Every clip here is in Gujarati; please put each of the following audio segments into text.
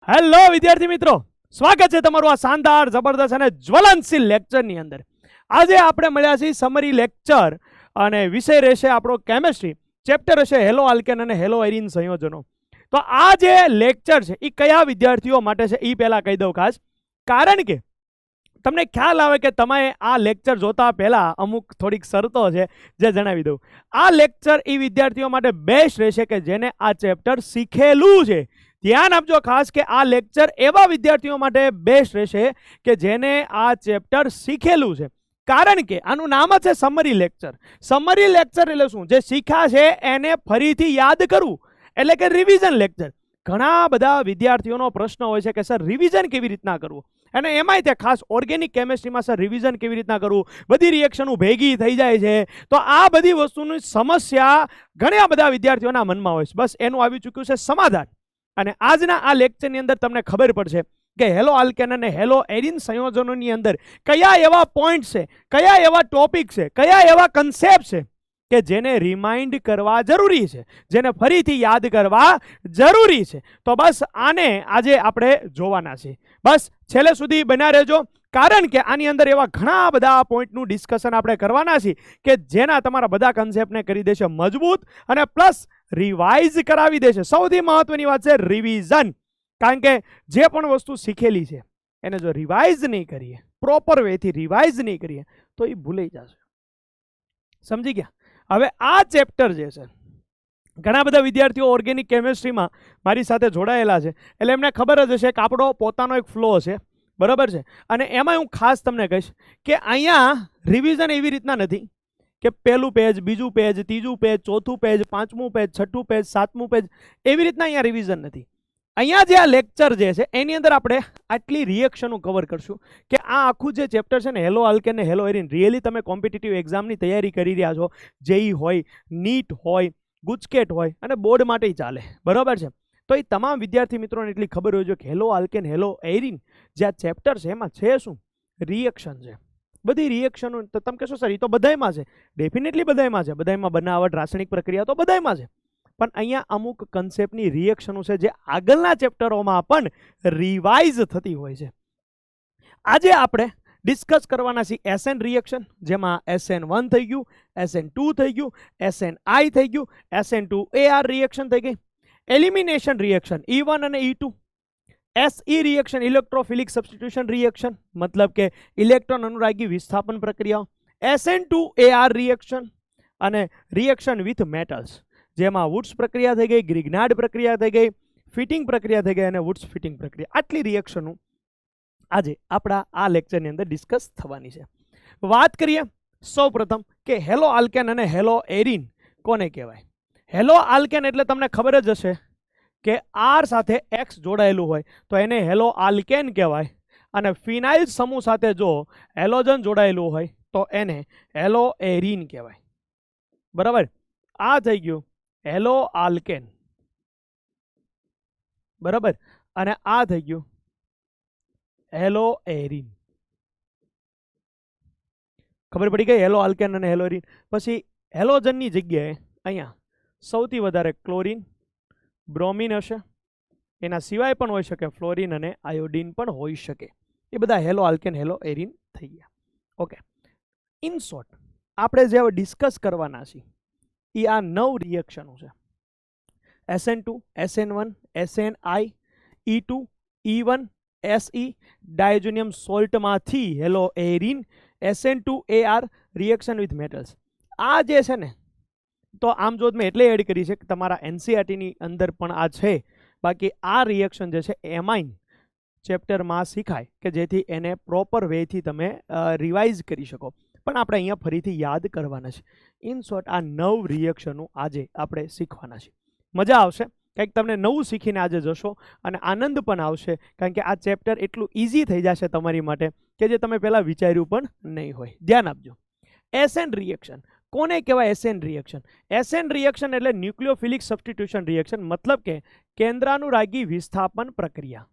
હેલો વિદ્યાર્થી મિત્રો, સ્વાગત છે તમારું આ શાનદાર જબરદસ્ત અને જ્વલનશીલ લેક્ચરની અંદર. આજે આપણે મળ્યા છીએ સમરી લેક્ચર અને વિષય રહેશે આપણો કેમિસ્ટ્રી. ચેપ્ટર હશે હેલો આલ્કેન અને હેલો એરીન સંયોજનો. તો આ જે લેક્ચર છે એ કયા વિદ્યાર્થીઓ માટે છે એ પહેલા કહી દઉં ખાસ, કારણ કે તમને ખ્યાલ આવે કે તમે આ લેક્ચર જોતા પહેલા અમુક થોડીક શરતો છે જે જણાવી દઉં. આ લેક્ચર એ વિદ્યાર્થીઓ માટે બેસ્ટ રહેશે કે જેને આ ચેપ્ટર શીખેલું છે. ધ્યાન આપજો ખાસ કે આ લેક્ચર એવા વિદ્યાર્થીઓ માટે બેસ્ટ રહેશે કે જેને આ ચેપ્ટર શીખેલું છે. કારણ કે આનું નામ જ છે સમરી લેક્ચર. સમરી લેક્ચર એટલે શું? જે શીખ્યા છે એને ફરીથી યાદ કરવું, એટલે કે રિવિઝન લેક્ચર. ઘણા બધા વિદ્યાર્થીઓનો પ્રશ્ન હોય છે કે સર રિવિઝન કેવી રીતના કરવું, અને એમાંય તે ખાસ ઓર્ગેનિક કેમિસ્ટ્રીમાં સર રિવિઝન કેવી રીતના કરવું, બધી રિએક્શનો ભેગી થઈ જાય છે. તો આ બધી વસ્તુની સમસ્યા ઘણા બધા વિદ્યાર્થીઓના મનમાં હોય છે. બસ એનું આવી ચૂક્યું છે સમાધાન. અને આજના આ લેક્ચરની અંદર તમને ખબર પડશે કે હેલો આલ્કેન અને હેલો એરીન સંયોજનોની અંદર કયા એવા પોઈન્ટ છે, કયા એવા ટોપિક છે, કયા એવા કન્સેપ્ટ છે કે જેને રિમાઇન્ડ કરવા જરૂરી છે, જેને ફરીથી યાદ કરવા જરૂરી છે. તો બસ આને આજે આપણે જોવાના છે. બસ છેલ્લે સુધી બન્યા રહેજો, કારણ કે આની અંદર એવા ઘણા બધા પોઈન્ટનું ડિસ્કશન આપણે કરવાના છીએ કે જેના તમારા બધા કન્સેપ્ટને કરી દેશે મજબૂત અને પ્લસ રિવાઇઝ કરાવી દેશે. સૌથી મહત્વની વાત છે રિવિઝન. કારણ કે જે પણ વસ્તુ શીખેલી છે એને જો રિવાઇઝ નહીં કરીએ, પ્રોપર વેથી રિવાઇઝ નહીં કરીએ તો એ ભૂલાઈ જશે. સમજી ગયા? હવે આ ચેપ્ટર જે છે, ઘણા બધા વિદ્યાર્થીઓ ઓર્ગેનિક કેમિસ્ટ્રીમાં મારી સાથે જોડાયેલા છે, એટલે એમને ખબર જ હશે કે આપણો પોતાનો એક ફ્લો છે, બરાબર છે. અને એમાં હું ખાસ તમને કહીશ કે અહીંયા રિવિઝન એવી રીતના નથી કે પહેલું પેજ, બીજું પેજ, ત્રીજું પેજ, ચોથું પેજ, પાંચમું પેજ, છઠ્ઠું પેજ, સાતમું પેજ, એવી રીતના અહીંયા રિવિઝન નથી. અહીંયા જે આ લેક્ચર જે છે એની અંદર આપણે આટલી રિએક્શનો કવર કરશું કે આ આખું જે ચેપ્ટર છે ને હેલો આલ્કેન ને હેલો એરીન, રિયલી તમે કોમ્પિટિટિવ એક્ઝામની તૈયારી કરી રહ્યા છો, જેઈ હોય, નીટ હોય, ગુજકેટ હોય અને બોર્ડ માટે ચાલે, બરાબર છે. તો એ તમામ વિદ્યાર્થી મિત્રોને એટલી ખબર હોય છે કે હેલો આલ્કેન હેલો એરીન જે આ ચેપ્ટર છે એમાં છે શું? રિએક્શન છે. બધી રિએક્શનો તો તમે કહેશો સર એ તો બધાયમાં છે. ડેફિનેટલી બધાયમાં છે. બધાયમાં બનાવટ, રાસાયણિક પ્રક્રિયા તો બધાયમાં છે. પણ અહીંયા અમુક કન્સેપ્ટની રિએક્શનો છે જે આગળના ચેપ્ટરોમાં પણ રિવાઇઝ થતી હોય છે. આજે આપણે ડિસ્કસ કરવાના છીએ એસએન રિએક્શન, જેમાં SN1 થઈ ગયું, SN2 થઈ ગયું, SNI થઈ ગયું, SN2AR રિએક્શન થઈ ગઈ, એલિમિનેશન રિએક્શન E1 અને E2, SE reaction electrophilic substitution reaction, મતલબ કે ઇલેક્ટ્રોન અનુરાગી વિસ્થાપન પ્રક્રિયાઓ, SN2AR રિએક્શન અને રિએક્શન વિથ મેટલ્સ, જેમાં વુડ્સ પ્રક્રિયા થઈ ગઈ, ગ્રિગ્નાર્ડ પ્રક્રિયા થઈ ગઈ, ફિટિંગ પ્રક્રિયા થઈ ગઈ અને વુડ્સ ફિટિંગ પ્રક્રિયા. આટલી રિએક્શનો આજે આપણા આ લેક્ચરની અંદર ડિસ્કસ થવાની છે. વાત કરીએ સૌપ્રથમ કે હેલો આલ્કેન અને હેલો એરીન કોને કહેવાય. હેલો આલ્કેન એટલે તમને ખબર જ હશે કે R સાથે X જોડાયેલું હોય તો એને હેલો આલ્કેન કહેવાય, અને ફિનાઇલ સમૂહ સાથે જો હેલોજન જોડાયેલું હોય તો એને હેલો એરીન કહેવાય, બરાબર. આ થઈ ગયું હેલો આલ્કેન, બરાબર, અને આ થઈ ગયું હેલો એરીન. ખબર પડી ગઈ હેલો આલ્કેન અને હેલો એરીન. પછી હેલોજનની જગ્યાએ અહીંયા સૌથી વધારે ક્લોરીન, બ્રોમિન હશે. એના સિવાય પણ હોઈ શકે ફ્લોરિન અને આયોડિન પણ હોઈ શકે. એ બધા હેલો આલ્કેન હેલો એરીન થઈ ગયા. ઓકે, ઇન શોર્ટ આપણે જે હવે ડિસ્કસ કરવાના છીએ એ આ 9 રિએક્શનો છે. SN2, SN1, SNI, E2, E1, SE, diazonium સોલ્ટમાંથી haloarene, SN2AR reaction with metals. આ જે છે ને, તો આમ જો મેં એટલે એડ કરી છે કે તમારા NCERTની અંદર પણ આ છે. બાકી આ રિએક્શન જે છે એમાઇન ચેપ્ટરમાં શીખાય કે જેથી એને પ્રોપર વેથી તમે રિવાઇઝ કરી શકો. પણ આપણે અહીંયા ફરીથી યાદ કરવાના છે. ઇન શોર્ટ આ 9 રિએક્શનો આજે આપણે શીખવાના છે. મજા આવશે, કંઈક તમને નવું શીખીને આજે જશો અને આનંદ પણ આવશે, કારણ કે આ ચેપ્ટર એટલું ઇઝી થઈ જશે તમારી માટે કે જે તમે પહેલાં વિચાર્યું પણ નહીં હોય. ધ્યાન આપજો. SN રિએક્શન કોને કહેવાય? SN reaction. SN રિએક્શન એટલે ન્યુક્લિયોફિલિક સબસ્ટિટ્યુશન રિએક્શન, મતલબ કે કેન્દ્રાનુરાગી વિસ્થાપન પ્રક્રિયા.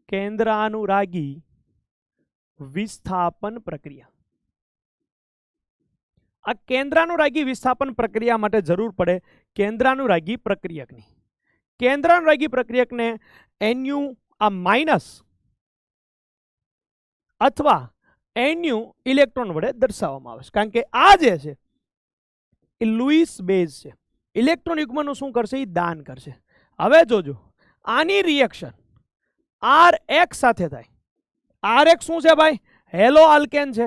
કેન્દ્રાનુરાગી વિસ્થાપન પ્રક્રિયા. આ કેન્દ્રાનુરાગી વિસ્થાપન પ્રક્રિયા માટે જરૂર પડે કેન્દ્રાનુરાગી પ્રક્રિયકની. કેન્દ્રાનુરાગી પ્રક્રિયકને NU આ માઇનસ અથવા NU ઇલેક્ટ્રોન વડે દર્શાવવામાં આવે છે, કારણ કે આ જે છે એ લુઈસ બેઝ છે. ઇલેક્ટ્રોન યુગ્મનું શું કરશે? એ દાન કરશે. હવે જોજો, આની રિએક્શન RX સાથે થાય. RX શું છે ભાઈ? હેલો આલ્કેન છે.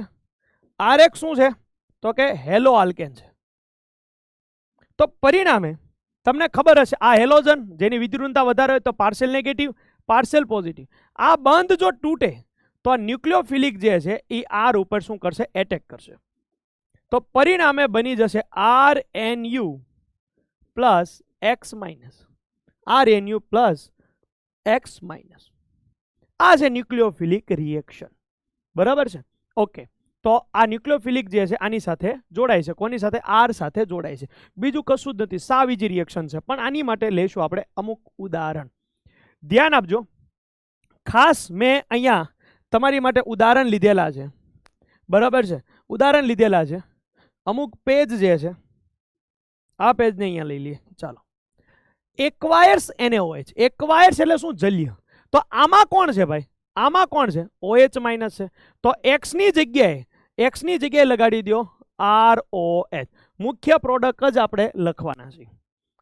RX શું છે? તો કે હેલો આલ્કેન છે. તો પરિણામે તમને ખબર હશે આ હેલોજન જેની વિદ્યુતતા વધારે હોય તો પાર્શિયલ નેગેટિવ, પાર્શિયલ પોઝિટિવ. આ બંધ જો તૂટે તો આ ન્યુક્લિયોફિલિક જે છે એ R ઉપર શું કરશે? એટેક કરશે. તો પરિણામે બની જશે RNU plus X minus, RNU plus X minus. આ છે ન્યુક્લિયોફિલિક રિએક્શન. બરાબર છે? ઓકે. તો આ ન્યુક્લિયોફિલિક જે છે આની સાથે જોડાય છે. કોની સાથે? R સાથે જોડાય છે. બીજું કશું જ નથી, સાવ ઈજી રિએક્શન છે. પણ આની માટે લઈશું આપણે અમુક ઉદાહરણ. ધ્યાન આપજો. ખાસ મેં અહીંયા તમારી માટે ઉદાહરણ લીધેલા છે. બરાબર છે? ઉદાહરણ લીધેલા છે. અમુક પેજ જે છે, આ પેજને અહીંયા લઈ લઈએ. ચાલો. એક્વાયર્સ NaOH. એક્વાયર્સ એટલે શું? જલ્ય. તો આમાં કોણ છે ભાઈ? આમાં કોણ છે? OH માઇનસ છે. તો X ની જગ્યાએ લગાડી દો ROH. મુખ્ય પ્રોડક્ટ જ આપણે લખવાના છે.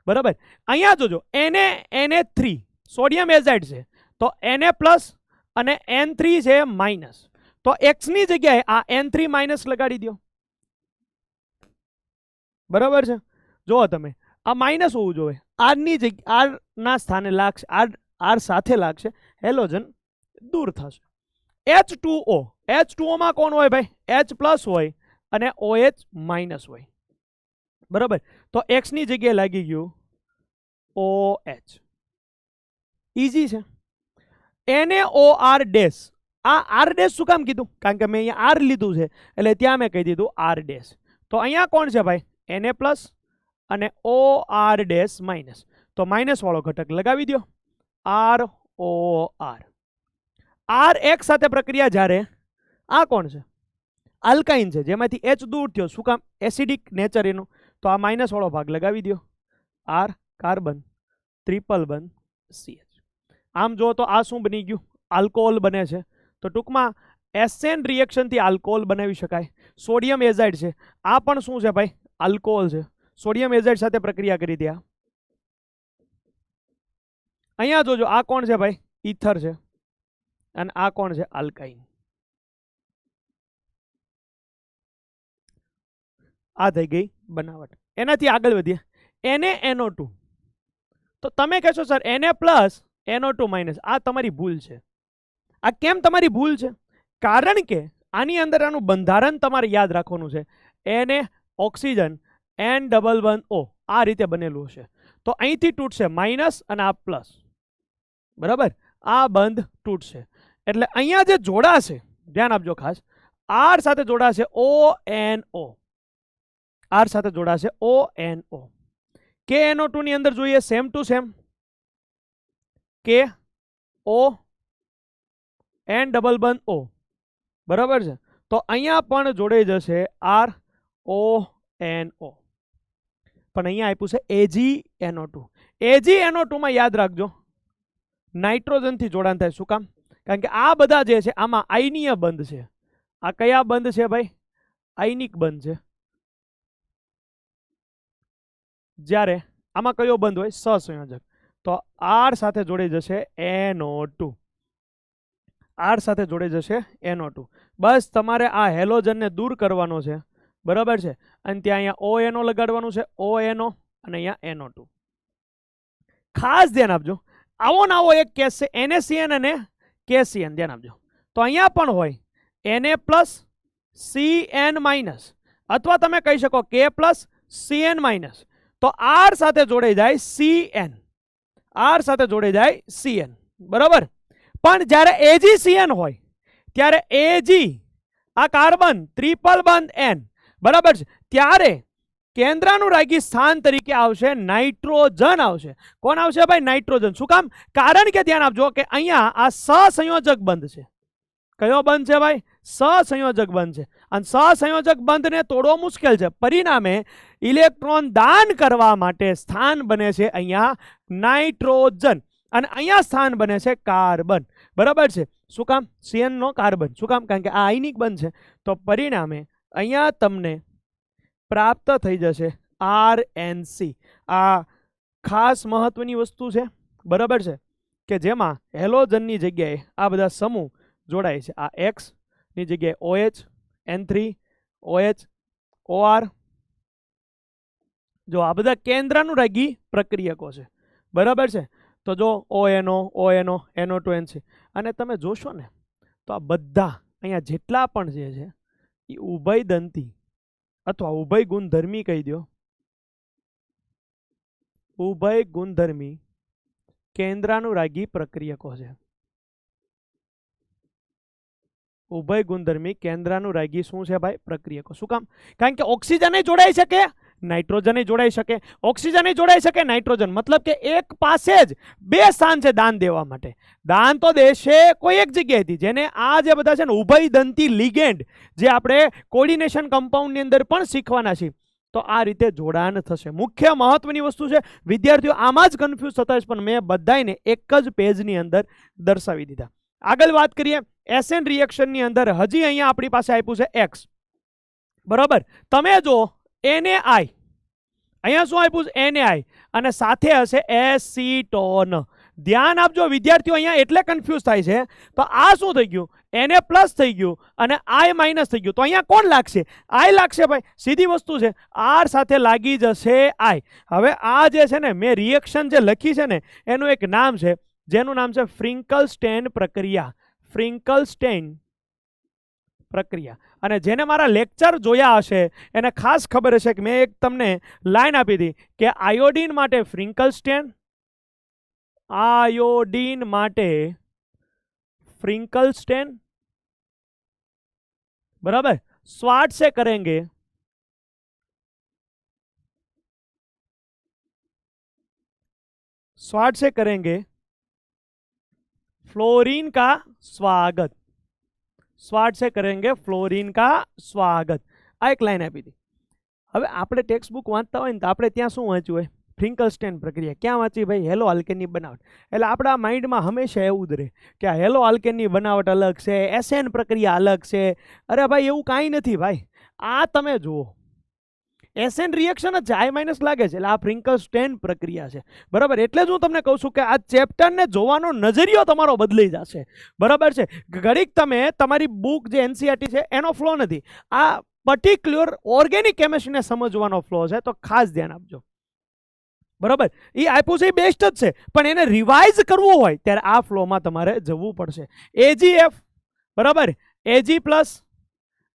બરાબર? અહીંયા જોજો, Na3 સોડિયમ એઝાઇડ છે, તો Na પ્લસ અને N3 છે માઇનસ. તો X ની જગ્યાએ આ N3 માઇનસ લગાડી દો. બરાબર છે? જુઓ તમે, આ માઇનસ હોવું જોઈએ. R ની જગ્યા R ના સ્થાને લાગશે, R સાથે લાગશે, હેલોજન દૂર થશે. H2O. H2O માં કોણ હોય ભાઈ? H પ્લસ હોય અને OH માઇનસ હોય. બરાબર? તો X ની જગ્યાએ લાગી ગયું OH. ઈઝી છે. NaOR dash. આ R ડેશ શું કામ કીધું? કારણ કે મેં અહીંયા R લીધું છે એટલે ત્યાં મેં કહી દીધું R ડેશ. તો અહીંયા કોણ છે ભાઈ? Na પ્લસ અને OR ડેશ માઇનસ. તો માઇનસ વાળો ઘટક લગાવી દો, ROR. RX સાથે પ્રક્રિયા જ્યારે, આ કોણ છે? આલ્કાઇન છે, જેમાંથી H દૂર થયો. શું કામ? એસિડિક નેચર એનું. તો આ માઇનસ વાળો ભાગ લગાવી દો, R કાર્બન, ટ્રિપલ બંધ CH. આમ જો તો આ શું બની ગયું? આલ્કોહોલ બને છે. તો ટૂંકમાં એસેન રિએક્શન થી આલ્કોહોલ બનાવી શકાય. સોડિયમ એઝાઇડ છે, આ પણ શું છે ભાઈ? આલ્કોહોલ છે. સોડિયમ એઝાઇડ સાથે પ્રક્રિયા કરી દે. અહીંયા જોજો, આ કોણ છે ભાઈ? ઈથર છે. અને આ કોણ છે? આલ્કાઇન. આ થઈ ગઈ બનાવટ. એનાથી આગળ વધીએ. NaNO2. તો તમે કહેશો sir Na plus NO2 minus. આ તમારી ભૂલ છે. આ કેમ તમારી ભૂલ છે? કારણ કે આની અંદર આનું બંધારણ તમારે યાદ રાખવાનું છે. Na oxygen N double one O આ રીતે બનેલું છે. તો અહીંથી તૂટશે માઇનસ અને આ પ્લસ. બરાબર? આ બંધ તૂટશે. એટલે અહીંયા જે જોડાશે, ધ્યાન આપજો ખાસ, R સાથે જોડાશે ONO. R સાથે જોડાશે ONO. KNO2 ની અંદર જોઈએ same to same, K O N double બંધ O. બરાબર છે? તો અહીંયા પણ જોડાઈ જશે RONO. પણ અહીંયા આપ્યું છે AgNO2. AgNO2 માં યાદ રાખજો, નાઇટ્રોજન થી જોડાણ થાય. શું કામ? કારણ કે આ બધા જે છે આમાં આયનીય બંધ છે. આ કયા બંધ છે ભાઈ? આયનિક બંધ છે. જ્યારે આમાં કયો બંધ હોય? સહસંયોજક. તો R સાથે જોડાઈ જશે NO2. R સાથે જોડાઈ જશે NO2. બસ તમારે આ હેલોજનને દૂર કરવાનો છે. બરાબર છે? અને ત્યાં અહીંયા ONO લગાડવાનું છે, ONO, અને અહીંયા NO2. ખાસ ધ્યાન આપજો, આવો ને આવો એક કેસ છે NaCN અને KCN. ધ્યાન આપજો. તો અહીંયા પણ હોય Na પ્લસ CN માઇનસ, અથવા તમે કહી શકો K પ્લસ CN માઇનસ. તો R સાથે જોડાઈ જાય CN. R સાથે જોડાઈ જાય CN. બરાબર? પણ જ્યારે AgCN હોય ત્યારે Ag આ કાર્બન ટ્રિપલ બંધ N. બરાબર છે? ત્યારે કેન્દ્રાનુરાગી સ્થાન તરીકે આવશે નાઇટ્રોજન આવશે. કોણ આવશે ભાઈ? નાઇટ્રોજન. શું કામ? કારણ કે ધ્યાન આપજો કે અહીંયા આ સહસંયોજક બંધ છે. કયો બંધ છે ભાઈ? સહસંયોજક બંધ છે. અને સહસંયોજક બંધને તોડવો મુશ્કેલ છે. પરિણામે ઇલેક્ટ્રોન દાન કરવા માટે સ્થાન બને છે અહીંયા નાઇટ્રોજન, અને અહીંયા સ્થાન બને છે કાર્બન. બરાબર છે. શું કામ? CN નો કાર્બન. શું કામ? કારણ કે આ આયનિક બંધ છે. તો પરિણામે અહીંયા તમને પ્રાપ્ત થઈ જશે RNC. આ ખાસ મહત્વની વસ્તુ છે. બરાબર છે, કે જેમાં હેલોજનની જગ્યાએ આ બધા સમૂહ જોડાય છે. આ X ની જગ્યાએ OH, N3, OH, OR. જો આ બધા કેન્દ્રાનુરાગી પ્રક્રિયકો છે. બરાબર છે. તો જો ONO, ONO, NO2NC, અને તમે જોશો ને તો આ બધા અહીંયા જેટલા પણ જે છે એ ઉભયદંતી અથવા ઉભય ગુણધર્મી કહી દો, ઉભય ગુણધર્મી કેન્દ્રાનુરાગી પ્રક્રિયકો છે. ઉભય ગુણધર્મી કેન્દ્રાનુરાગી શું છે ભાઈ? પ્રક્રિયકો. શું કામ? કારણ કે ઓક્સિજન જોડાઈ શકે, નાઇટ્રોજન જોડાઈ શકે. ઓક્સિજન જોડાઈ શકે, નાઇટ્રોજન. મતલબ કે એક પાસે જ બે સ્થાન છે દાન દેવા માટે. દાન તો દેશે કોઈ એક જગ્યાએથી. જેને આ જે બધા છે ને ઉભયદંતી લિગેન્ડ, જે આપણે કોર્ડિનેશન કમ્પાઉન્ડની અંદર પણ શીખવાના છીએ. તો આ રીતે જોડાણ થશે. મુખ્ય મહત્વની વસ્તુ છે. વિદ્યાર્થીઓ આમાં જ કન્ફ્યુઝ થતા હશે, પણ મેં બધાને એક જ પેજની અંદર દર્શાવી દીધા. આગળ વાત કરીએ. SN રિએક્શનની અંદર હજી અહીંયા આપણી પાસે આપ્યું છે X. બરાબર. તમે જો NaI, અહીંયા શું આપ્યું છે? NaI, અને સાથે હશે એસીટોન. ધ્યાન આપજો વિદ્યાર્થીઓ, અહીંયા એટલે કન્ફ્યુઝ થાય છે. તો આ શું થઈ ગયું? Na પ્લસ થઈ ગયું અને I માઇનસ થઈ ગયું. તો અહીંયા કોણ લાગશે? I લાગશે ભાઈ. સીધી વસ્તુ છે. R સાથે લાગી જશે I. હવે આ જે છે ને મેં રિએક્શન જે લખી છે ને એનું એક નામ છે, જેનું નામ છે ફ્રિંકલસ્ટેન પ્રક્રિયા. ફ્રિંકલસ્ટેન પ્રક્રિયા. અને જેને મારા લેક્ચર જોયા હશે એને ખાસ ખબર હશે કે મેં એક તમને લાઈન આપી હતી કે આયોડીન માટે ફ્રિંકલસ્ટેન, आयोडीन माटे फ्रिंकलस्टेन, बराबर, स्वाट से करेंगे स्वाट से करेंगे फ्लोरीन का स्वागत. स्वाट से करेंगे फ्लोरीन का स्वागत. आ एक लाइन आपी थी. હવે આપણે ટેક્સ્ટ બુક વાંચતા હોય ને તો આપણે ત્યાં શું વાંચ્યું હોય? ફ્રિંકલસ્ટેન પ્રક્રિયા. ક્યાં વાંચી ભાઈ? હેલો આલ્કેનની બનાવટ. એટલે આપણા માઇન્ડમાં હંમેશા એવું જ રહે કે આ હેલો આલ્કેનની બનાવટ અલગ છે, એસએન પ્રક્રિયા અલગ છે. અરે ભાઈ એવું કાંઈ નથી ભાઈ. આ તમે જુઓ, એસએન રિએક્શન જ I માઇનસ લાગે છે, એટલે આ ફ્રિંકલસ્ટેન પ્રક્રિયા છે. બરાબર. એટલે જ હું તમને કહું છું કે આ ચેપ્ટરને જોવાનો નજરિયો તમારો બદલાઈ જશે. બરાબર છે. ઘડીક તમે તમારી બુક જે NCERT છે એનો ફ્લો નથી, આ પર્ટિક્યુલર ઓર્ગેનિક કેમિસ્ટ્રીને સમજવાનો ફ્લો છે. તો ખાસ ધ્યાન આપજો. બરાબર. એ આપ્યું છે એ બેસ્ટ જ છે, પણ એને રિવાઇઝ કરવું હોય ત્યારે આ ફ્લોમાં તમારે જવું પડશે. AgF, બરાબર, Ag પ્લસ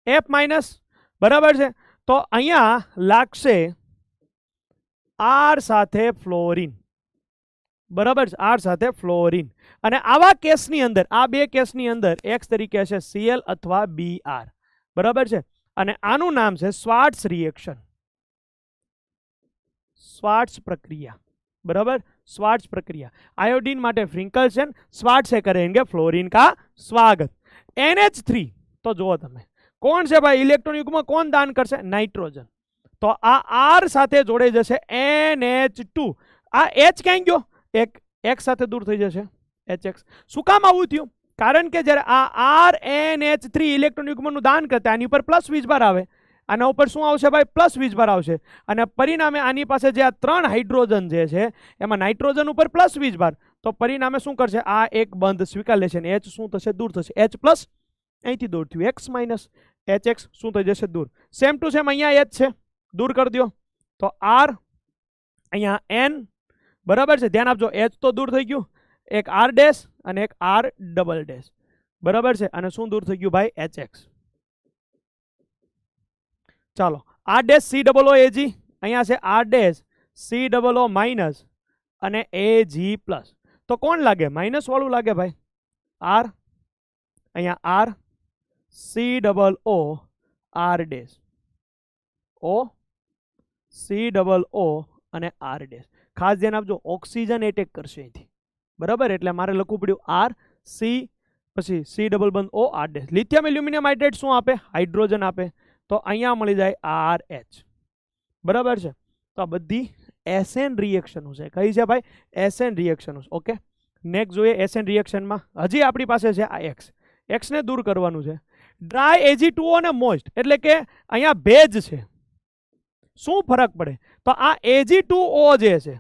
F માઇનસ, બરાબર છે. તો અહીંયા લાગશે R સાથે ફ્લોરીન, બરાબર છે, R સાથે ફ્લોરીન. અને આવા કેસની અંદર, આ બે કેસની અંદર X તરીકે હશે Cl અથવા Br, બરાબર છે. અને આનું નામ છે સ્વાર્ટ્સ રિએક્શન, સ્વાર્ટ્સ પ્રક્રિયા. बराबर, स्वार्ट्स प्रक्रिया. आयोडीन माटे फ्रिंकलस्टेन, स्वार्ट्स से करेंगे फ्लोरीन का स्वागत. NH3 तो जो तमे कौन से भाई इलेक्ट्रॉन युग्म कौन दान करशे? नाइट्रोजन. तो आ R साथे जोड़े जशे NH2. आ H क्यां गयो? एक X साथे दूर थई जशे HX. शुं काम आवुं थयुं? कारण के जયારે आ RNH3 इलेक्ट्रॉन युग्मનું દાન કરતા આની ઉપર પ્લસ વીજભાર આવે, આના ઉપર શું આવશે ભાઈ? પ્લસ વીજભાર આવશે. અને પરિણામે આની પાસે જે આ ત્રણ હાઇડ્રોજન જે છે એમાં નાઇટ્રોજન ઉપર પ્લસ વીજભાર, તો પરિણામે શું કરશે? આ એક બંધ સ્વીકાર લેશે ને H શું થશે? દૂર થશે. H પ્લસ અહીંથી દૂર થયું, X માઇનસ, HX શું થઈ જશે? દૂર. સેમ ટુ સેમ અહીંયા H છે, દૂર કરી દો. તો R અહીંયા N, બરાબર છે. ધ્યાન આપજો, H તો દૂર થઈ ગયું, એક R ડેશ અને એક R ડબલ ડેશ, બરાબર છે. અને શું દૂર થઈ ગયું ભાઈ? HX. ચાલો, R dash C double O AG, અહીંયા છે R dash C double O minus અને AG પ્લસ. તો કોણ લાગે? માઇનસ વાળું લાગે ભાઈ. R અહીંયા R C double O R dash O C double O અને R ડેશ. ખાસ ધ્યાન આપજો, ઓક્સિજન એટેક કરશે અહીંથી, બરાબર. એટલે મારે લખવું પડ્યું R C પછી સી ડબલ બંધ O R dash. Lithium aluminium hydrate શું આપે? હાઇડ્રોજન આપે. તો અહીંયા મળી જાય આર એચ. બરાબર છે. તો આ બધી એસએન રિએક્શનો છે. કઈ છે ભાઈ? એસએન રિએક્શનો. ઓકે, નેક્સ્ટ જોઈએ એસએન રિએક્શનમાં. હજી આપણી પાસે છે આ એક્સ. એક્સને દૂર કરવાનું છે. ડ્રાય Ag2O અને મોઇસ્ટ એટલે કે અહીંયા ભેજ છે. શું ફરક પડે? તો આ Ag2O જે છે,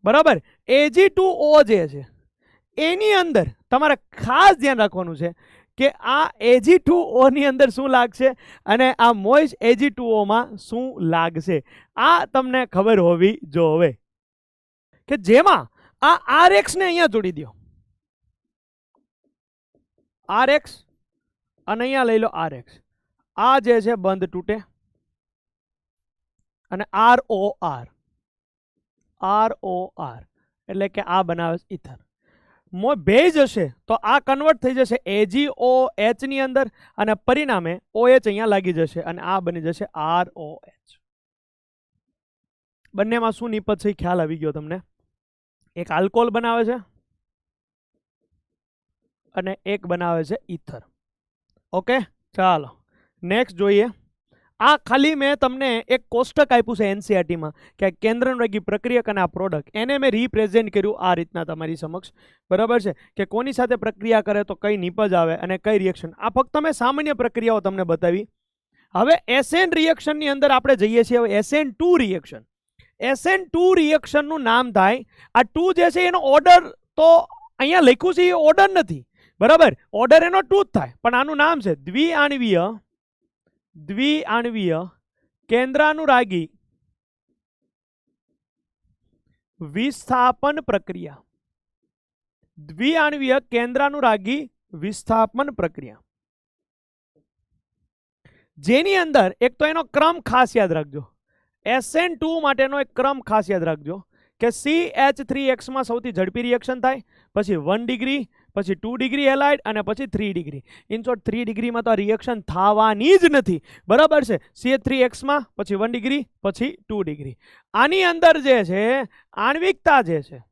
બરાબર, Ag2O જે છે એની અંદર તમારે ખાસ ધ્યાન રાખવાનું છે કે આ Ag2O ની અંદર શું લાગશે અને આ મોઇસ્ટ Ag2O માં શું લાગશે. આ તમને ખબર હોવી જોઈએ કે જેમાં આ RX ને અહીંયા જોડી દો, RX, અને અહીંયા લઈ લો RX. આ જે છે બંધ તૂટે અને ROR, ROR એટલે કે આ બનાવે છે ઇથર. ભેજ હશે તો આ કન્વર્ટ થઈ જશે AgOH ની અંદર અને પરિણામે OH અહીંયા લાગી જશે અને આ બની જશે ROH. બંનેમાં શું નિપજ છે ખ્યાલ આવી ગયો તમને? એક આલ્કોહોલ બનાવે છે અને એક બનાવે છે ઇથર. ઓકે, ચાલો નેક્સ્ટ જોઈએ. આ ખાલી મેં તમને એક કોષ્ટક આપ્યું છે NCERT માં કે કેન્દ્રનુ પ્રક્રિયક અને આ પ્રોડક્ટ, એને મેં રિપ્રેઝેન્ટ કર્યું આ રીતના તમારી સમક્ષ. બરાબર છે કે કોની સાથે પ્રક્રિયા કરે તો કઈ નિપજ આવે અને કઈ રિએક્શન. આ ફક્ત મેં સામાન્ય પ્રક્રિયાઓ તમને બતાવી. હવે SN રિએક્શન ની અંદર આપણે જઈએ છીએ. હવે SN2 રિએક્શન. SN2 રિએક્શન નું નામ થાય, આ 2 જે છે એનો ઓર્ડર તો અહીંયા લખ્યું છે એ ઓર્ડર નથી, બરાબર, ઓર્ડર એનો 2 જ થાય, પણ આનું નામ છે દ્વિઆણવીય કેન્દ્રાનુરાગી વિસ્થાપન પ્રક્રિયા. દ્વિઆણવીય કેન્દ્રાનુરાગી વિસ્થાપન પ્રક્રિયા, જેની અંદર એક તો એનો ક્રમ ખાસ યાદ રાખજો. SN2 માટેનો એક ક્રમ ખાસ યાદ રાખજો કે CH3X માં સૌથી ઝડપી રિએક્શન થાય, પછી 1 ડિગ્રી, પછી 2 ડિગ્રી હેલાઇડ અને પછી 3 ડિગ્રી. ઇન શોર્ટ 3 ડિગ્રીમાં તો આ રિએક્શન થવાની જ નથી, બરાબર છે. CH3X માં પછી 1 ડિગ્રી, પછી 2 ડિગ્રી. આની અંદર જે છે આણ્વિકતા જે છે,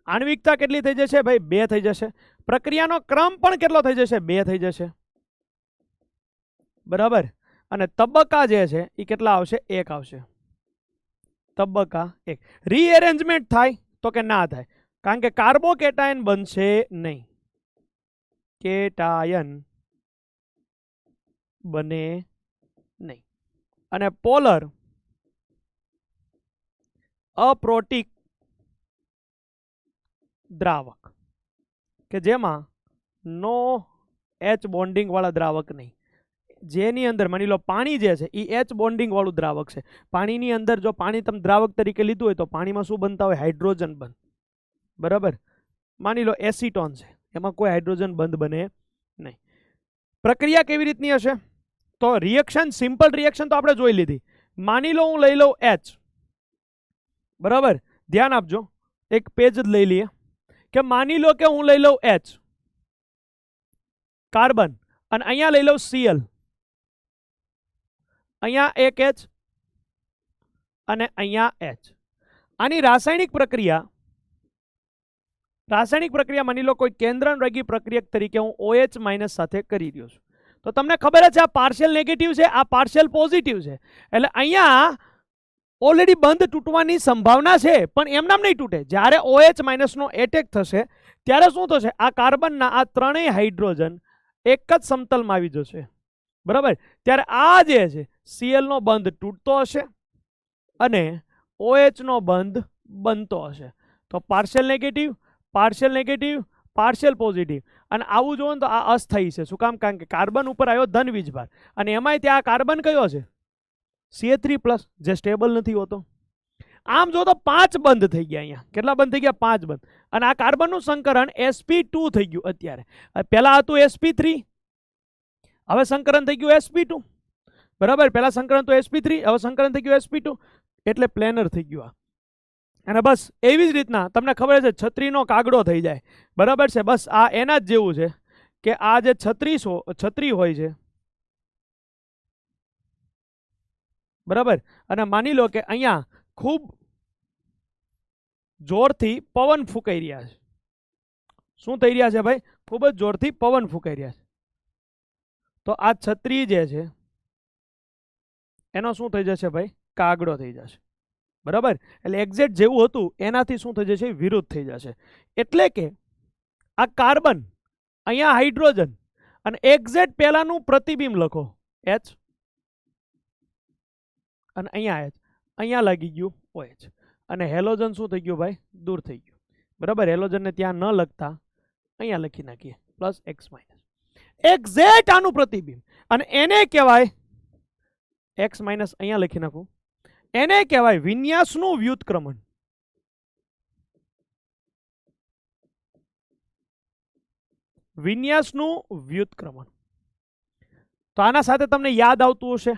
આણ્વિકતા કેટલી થઈ જશે ભાઈ? 2 થઈ જશે. પ્રક્રિયાનો ક્રમ પણ કેટલો થઈ જશે? 2 થઈ જશે, બરાબર. અને તબક્કા જે છે એ કેટલા આવશે? 1 આવશે. તબક્કા 1. રીએરેન્જમેન્ટ થાય તો કે ના થાય, કારણ કે કાર્બોકેટાયન બનશે નહીં, કેટાયન બને નહીં. અને પોલર અપ્રોટિક દ્રાવક કે જેમાં નો H બોન્ડિંગ વાળા દ્રાવક નહીં, જેની અંદર માની લો પાણી જે છે એ H બોન્ડિંગ વાળું દ્રાવક છે. પાણીની અંદર જો પાણી તમે દ્રાવક તરીકે લીધું હોય તો પાણીમાં શું બનતા હોય? હાઇડ્રોજન બંધ, બરાબર. માની લો એસિટોન છે, એમાં કોઈ હાઇડ્રોજન બંધ બને નહીં. પ્રક્રિયા કેવી રીતની હશે? તો રિએક્શન, સિમ્પલ રિએક્શન તો આપણે જોઈ લીધી. માની લો હું લઈ લઉં H, બરાબર. ધ્યાન આપજો, એક પેજ જ લઈ લઈએ કે માની લો કે હું લઈ લઉં H કાર્બન અને અહીંયા લઈ લઉં Cl, અહીંયા એક H અને અહીંયા H. આની રાસાયણિક પ્રક્રિયા માની લો કોઈ કેન્દ્રાનુરાગી પ્રક્રિયક તરીકે હું OH- સાથે કરી રહ્યો છું. તો તમને ખબર જ છે આ પાર્શિયલ નેગેટિવ છે, આ પાર્શિયલ પોઝિટિવ છે. એટલે અહીંયા ઓલરેડી બંધ તૂટવાની સંભાવના છે, પણ એમનામ નહીં તૂટે. જ્યારે OH- નો એટેક થશે ત્યારે શું થશે? આ કાર્બનના આ ત્રણેય હાઇડ્રોજન એક જ સમતલમાં આવી જશે, બરાબર. ત્યારે આ જે છે Cl નો બંધ તૂટતો હશે અને OH નો બંધ બનતો હશે. તો partial negative, partial negative, partial positive. અને આવું જોવો ને તો આ અસ્થાયી છે. શું કામ? કારણ કે કાર્બન ઉપર આવ્યો ધન વીજભાર અને એમાંય ત્યાં કાર્બન કયો છે? CH3+, જે સ્ટેબલ નથી હોતો. આમ જો તો 5 બંધ થઈ ગયા. અહીંયા કેટલા બંધ થઈ ગયા? 5 બંધ. અને આ કાર્બનનું સંકરણ sp2 થઈ ગયું. અત્યારે પહેલા હતું sp3, હવે સંકરણ થઈ ગયું sp2, બરાબર. પહેલા સંકરણ તો sp3, હવે સંકરણ થઈ ગયું sp2, એટલે પ્લેનર થઈ ગયું આ. અને બસ એવી જ રીતના તમને ખબર છે છત્રીનો કાગડો થઈ જાય, બરાબર છે. બસ આ એના જ જેવું છે કે આ જે છત્રી હોય છે, બરાબર. અને માની લો કે અહીંયા ખૂબ જોરથી પવન ફૂંકાઈ રહ્યા છે. શું થઈ રહ્યા છે ભાઈ? ખૂબ જ જોરથી પવન ફૂંકાઈ રહ્યા છે. તો આ છત્રી જે છે એનો શું થઈ જશે ભાઈ? કાગડો થઈ જશે. બરાબર? એટલે એક્ઝેક્ટ જેવું હતું એનાથી શું થઈ જશે? વિરુદ્ધ થઈ જશે. એટલે કે આ કાર્બન, અહીંયા હાઇડ્રોજન, અને એક્ઝેક્ટ પહેલાનું પ્રતિબિંબ લખો H, અને અહીંયા H, અહીંયા લાગી ગયું OH, અને હેલોજન શું થઈ ગયું ભાઈ? દૂર થઈ ગયું. બરાબર? હેલોજનને ત્યાં ન લખતા અહીંયા લખી નાખીએ પ્લસ X માઇનસ. એક્ઝેક્ટ આનું પ્રતિબિંબ, અને એને કહેવાય X માઇનસ, અહીંયા લખી નાખું, એને કહેવાય વિન્યાસનું વ્યુત્ક્રમણ. વિન્યાસનું વ્યુત્ક્રમણ. તો આના સાથે તમને યાદ આવતું હશે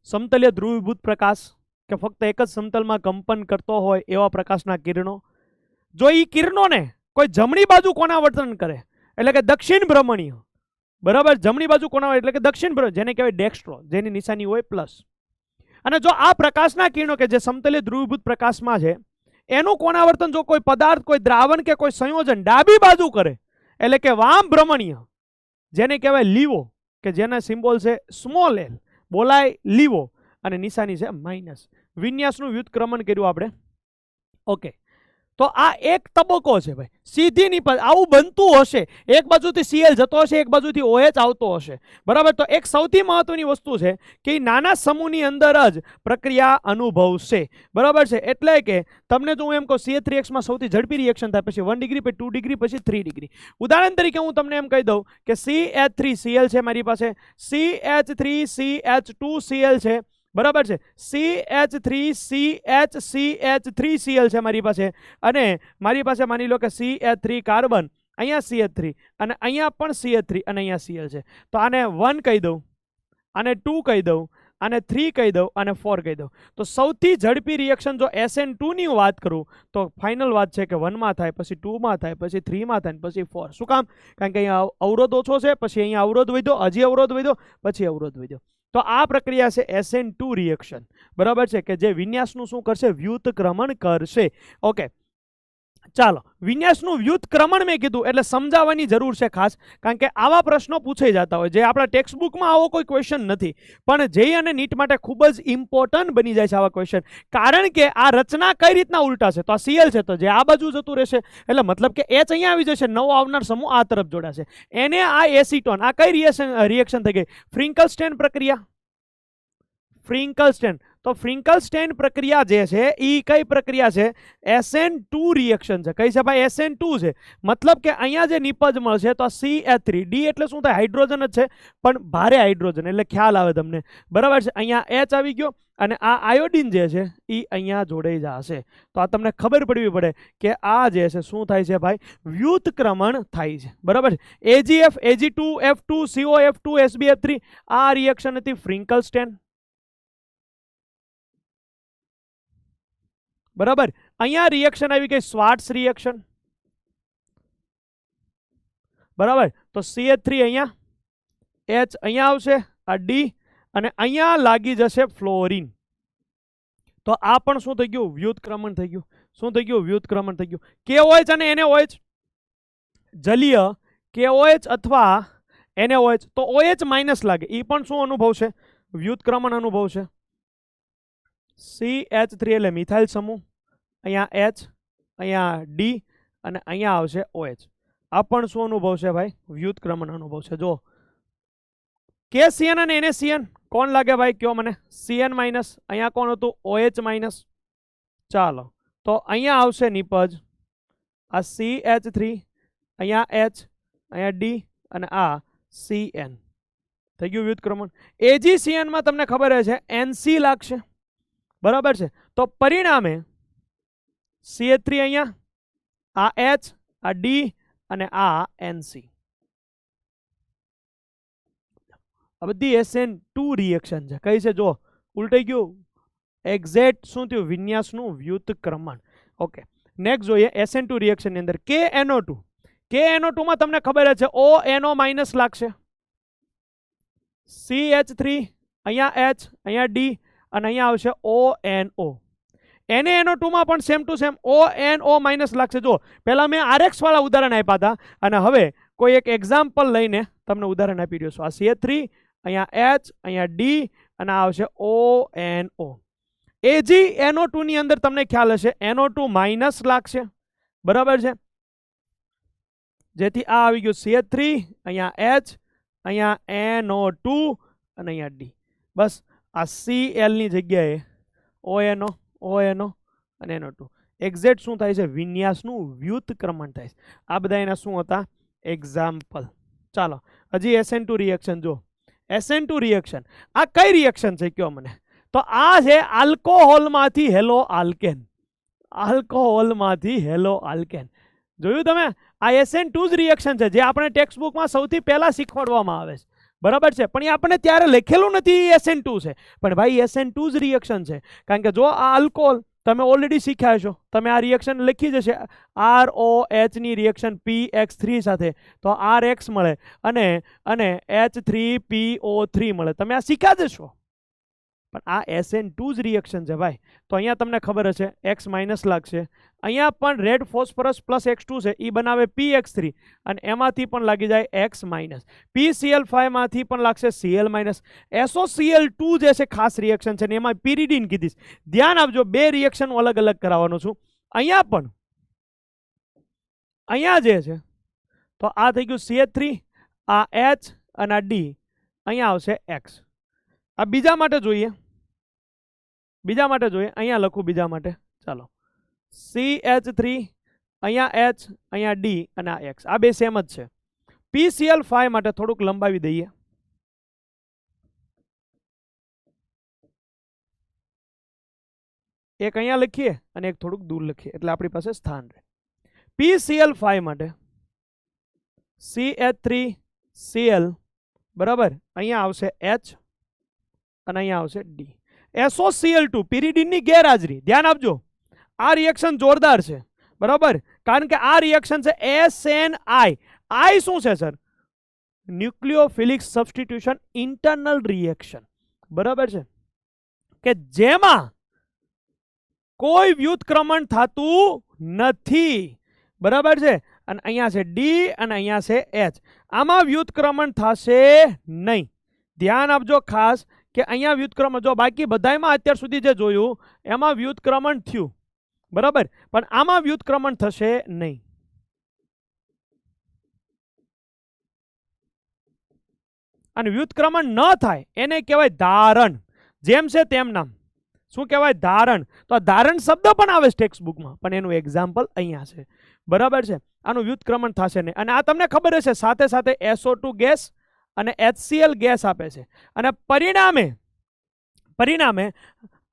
સમતલીય ધ્રુવીભૂત પ્રકાશ, કે ફક્ત એક જ સમતલમાં કંપન કરતો હોય એવા પ્રકાશના કિરણો. જો એ કિરણોને કોઈ જમણી બાજુ કોણાવર્તન કરે એટલે કે દક્ષિણ ભ્રમણીય, બરાબર, જમણી બાજુ કોણાવર્તન એટલે કે દક્ષિણ ભ્રમણ, જેને કહેવાય ડેક્સ્ટ્રો, જેની નિશાની હોય પ્લસ. અને જો આ પ્રકાશના કિરણો કે જે સમતલીય ધ્રુવીભૂત પ્રકાશમાં છે એનું કોણાવર્તન જો કોઈ પદાર્થ, કોઈ દ્રાવણ કે કોઈ સંયોજન ડાબી બાજુ કરે એટલે કે વામ ભ્રમણીય, જેને કહેવાય લીવો, કે જેના સિમ્બોલ છે સ્મોલ l, બોલાય લીવો, અને નિશાની છે માઇનસ. વિન્યાસનું વ્યુત્ક્રમણ કર્યું આપણે. ઓકે, તો આ એક તબક્કો છે ભાઈ. સીધી નિપજ આવું બનતું હશે, એક બાજુથી Cl જતો હશે, એક બાજુથી OH આવતો હશે. બરાબર? તો એક સૌથી મહત્વની વસ્તુ છે કે નાના સમૂહની અંદર જ પ્રક્રિયા અનુભવશે. બરાબર છે? એટલે કે તમને જો હું એમ કહું CH3X માં સૌથી ઝડપી રિએક્શન થાય, પછી 1 ડિગ્રી, પછી 2 ડિગ્રી, પછી 3 ડિગ્રી. ઉદાહરણ તરીકે હું તમને એમ કહી દઉં કે CH3Cl છે મારી પાસે, CH3CH2Cl છે, બરાબર છે, CH3CHCH3Cl છે મારી પાસે, અને મારી પાસે માની લો કે CH3 કાર્બન, અહીંયા CH3, અને અહીંયા પણ CH3, અને અહીંયા Cl છે. તો આને 1 કહી દઉં, આને 2 કહી દઉં, આને 3 કહી દઉં, અને 4 કહી દઉં. તો સૌથી ઝડપી રિએક્શન જો SN2 ની વાત કરું તો ફાઇનલ વાત છે કે 1 માં થાય, પછી 2 માં થાય, પછી 3 માં થાય, પછી 4. શું કામ? કારણ કે અહીંયા અવરોધ ઓછો છે, પછી અહીંયા અવરોધ વધ્યો, હજી અવરોધ વધ્યો, પછી અવરોધ વધ્યો. તો આ પ્રક્રિયા છે SN2 રિએક્શન. બરાબર છે? કે જે વિન્યાસનું શું કરશે? વ્યુત્ક્રમણ કરશે. ઓકે, ચાલો, વિન્યાસનું વ્યુત્ક્રમણ મેં કીધું એટલે સમજાવવાની જરૂર છે ખાસ, કારણ કે આવા પ્રશ્નો પૂછાઈ જતા હોય. જે આપણા ટેક્સ્ટ બુકમાં આવો કોઈ ક્વેશ્ચન નથી, પણ જેઈ અને નીટ માટે ખૂબ જ ઇમ્પોર્ટન્ટ બની જાય છે આવા ક્વેશ્ચન. કારણ કે આ રચના કઈ રીતના ઉલટાશે? તો આ Cl છે તો જે આ બાજુ જતું રહેશે, એટલે મતલબ કે H અહીંયા આવી જશે, નવો આવનાર સમૂહ આ તરફ જોડાશે. એને આ એસિટોન, આ કઈ રિએક્શન થઈ ગઈ? ફ્રિંકલસ્ટેન પ્રક્રિયા. ફ્રિંકલસ્ટેન. તો ફ્રિંકલસ્ટેન પ્રક્રિયા જે છે એ કઈ પ્રક્રિયા છે? SN2 રિએક્શન છે. કઈ છે ભાઈ? SN2 છે. મતલબ કે અહીંયા જે નિપજ મળશે તો CH3, D એટલે શું થાય? હાઇડ્રોજન જ છે, પણ ભારે હાઇડ્રોજન, એટલે ખ્યાલ આવે તમને. બરાબર છે? અહીંયા H આવી ગયો, અને આ આયોડિન જે છે એ અહીંયા જોડાઈ જશે. તો આ તમને ખબર પડવી પડે કે આ જે છે શું થાય છે ભાઈ? વ્યુત્ક્રમણ થાય છે. બરાબર છે? AgF, Ag2F2, COF2, SbF3, આ રિએક્શન હતી ફ્રિંકલસ્ટેન. બરાબર? અહીંયા રિએક્શન આવી ગઈ શ્વાર્ટ્ઝ રિએક્શન. બરાબર? તો CH3 અહીંયા, H અહીંયા આવશે, આ D, અને અહીંયા લાગી જશે ફ્લોરિન. તો આ પણ શું થઈ ગયું? વ્યુત્ક્રમણ થઈ ગયું. શું થઈ ગયું? વ્યુત્ક્રમણ થઈ ગયું. KOH અને NaOH, જલીય KOH અથવા NaOH, તો OH માઇનસ લાગે, એ પણ શું અનુભવશે? વ્યુત્ક્રમણ અનુભવશે. CH3 એટલે મિથાઇલ સમૂહ, અહીંયા H, અહીંયા D, અને અહીંયા આવશે OH. આ પણ શું અનુભવશે ભાઈ? વ્યુત્ક્રમણ અનુભવશે. જો KCN અને NaCN કોણ લાગે ભાઈ? કયો મને. Cn માઇનસ, અહીંયા કોણ હતું? OH minus. ચાલો, તો અહીંયા આવશે નિપજ, આ CH3, અહીંયા H, અહીંયા D, અને આ Cn. થઈ ગયું વ્યુત્ક્રમણ. AgCN માં તમને ખબર છે NC લાગશે. બરાબર છે? તો પરિણામે CH3 અહીંયા, આ H, આ D, અને આ NC. આ બધી SN2 રિએક્શન છે. કઈ છે? જો ઉલટાઈ ગયું. એક્ઝેક્ટ શું થયું? વિન્યાસનું વ્યુત્ક્રમણ. ઓકે, નેક્સ્ટ જોઈએ SN2 રિએક્શન ની અંદર KNO2. KNO2 માં તમને ખબર છે ONO માઇનસ લાગશે. CH3, અહીંયા H, અહીંયા D, અને અહીંયા આવશે ONO. NaNO2 માં પણ same to same ONO minus લાગશે. જો પહેલા મેં RX વાળા ઉદાહરણ આપ્યા હતા અને હવે કોઈ એક એક્ઝામ્પલ લઈને તમને ઉદાહરણ આપી રહ્યો છું. આ CH3, અહીંયા H, અહીંયા D અને આ આવશે ONO. AgNO2 ની અંદર તમને ખ્યાલ હશે NO2 માઇનસ લાગશે, બરાબર છે, જેથી આ આવી ગયું CH3, અહીંયા H, અહીંયા NO2 અને અહીંયા D. બસ આ Cl ની જગ્યાએ ONO અને NO2. એક્ઝેક્ટ શું થાય છે? વિન્યાસનું વ્યુત્ક્રમણ થાય છે. આ બધા એના શું હતા? એક્ઝામ્પલ. ચાલો હજી SN2 રિએક્શન જો. SN2 રિએક્શન આ કઈ રિએક્શન છે કયો મને? તો આ છે આલ્કોહોલમાંથી હેલો આલ્કેન. આલ્કોહોલમાંથી હેલો આલ્કેન. જોયું તમે? આ SN2 જ રિએક્શન છે જે આપણે ટેક્સ્ટ બુકમાં સૌથી પહેલા શીખવાડવામાં આવે છે, બરાબર છે, પણ એ આપણે ત્યારે લખેલું નથી SN2 છે, પણ ભાઈ SN2 જ રિએક્શન છે. કારણ કે જો આ આલ્કોહોલ તમે ઓલરેડી શીખ્યા છો, તમે આ રિએક્શન લખી જશે ROH ની રિએક્શન PX3 સાથે, તો RX મળે અને H3PO3 મળે. તમે આ શીખ્યા જશો, પણ આ SN2 જ રિએક્શન છે ભાઈ. તો અહીંયા તમને ખબર હશે X માઇનસ લાગશે. અહીંયા પણ રેડ ફોસ્ફરસ પ્લસ X2 છે, એ બનાવે PX3 અને એમાંથી પણ લાગી જાય X માઇનસ. PCl5 માંથી પણ લાગશે Cl માઇનસ. SOCl2 જે છે ખાસ રિએક્શન છે ને એમાં pyridine કીધીશ. ધ્યાન આપજો, બે રિએક્શન અલગ અલગ કરાવવાનો છું. અહીંયા પણ અહીંયા જે છે તો આ થઈ ગયું CH3, આ H અને આ D, અહીંયા આવશે X. આ બીજા માટે જોઈએ, અહીંયા લખું બીજા માટે. ચાલો CH3, અહીંયા H, અહીંયા D અને આ X, આ બે સેમ જ છે. PCl5 માટે થોડુંક લંબાવી દઈએ. એક અહીંયા લખીએ અને એક થોડુંક દૂર લખીએ એટલે આપણી પાસે સ્થાન રહે. PCl5 માટે CH3Cl, બરાબર, અહીંયા આવશે H અને અહીંયા આવશે D. SOCl2 pyridine ની ગેરહાજરી. ધ્યાન આપજો, આ રિએક્શન જોરદાર છે, બરાબર, કારણ કે આ રિએક્શન છે SNI. I શું છે સર? ન્યુક્લિયોફિલિક સબસ્ટિટ્યુશન ઇન્ટરનલ રિએક્શન, બરાબર છે, કે જેમાં કોઈ વ્યુત્ક્રમણ થતું નથી, બરાબર છે. અને અહીંયા છે D અને અહીંયા છે H. આમાં વ્યુત્ક્રમણ થશે નહીં. ધ્યાન આપજો ખાસ કે અહીંયા વ્યુત્ક્રમણ, જો બાકી બધામાં અત્યાર સુધી જે જોયું એમાં વ્યુત્ક્રમણ થયું, બરાબર, પણ આમાં વ્યુત્ક્રમણ થશે નહીં. અને વ્યુત્ક્રમણ ન થાય એને કહેવાય ધારણ. જેમ છે તેમ નામ. શું કહેવાય? ધારણ. તો આ ધારણ શબ્દ પણ આવે છે ટેક્સ્ટ બુકમાં, પણ એનું એક્ઝામ્પલ અહીંયા છે, બરાબર છે. આનું વ્યુત્ક્રમણ થશે નહીં. અને આ તમને ખબર હશે સાથે સાથે SO2 ગેસ અને HCl ગેસ આપે છે. અને પરિણામે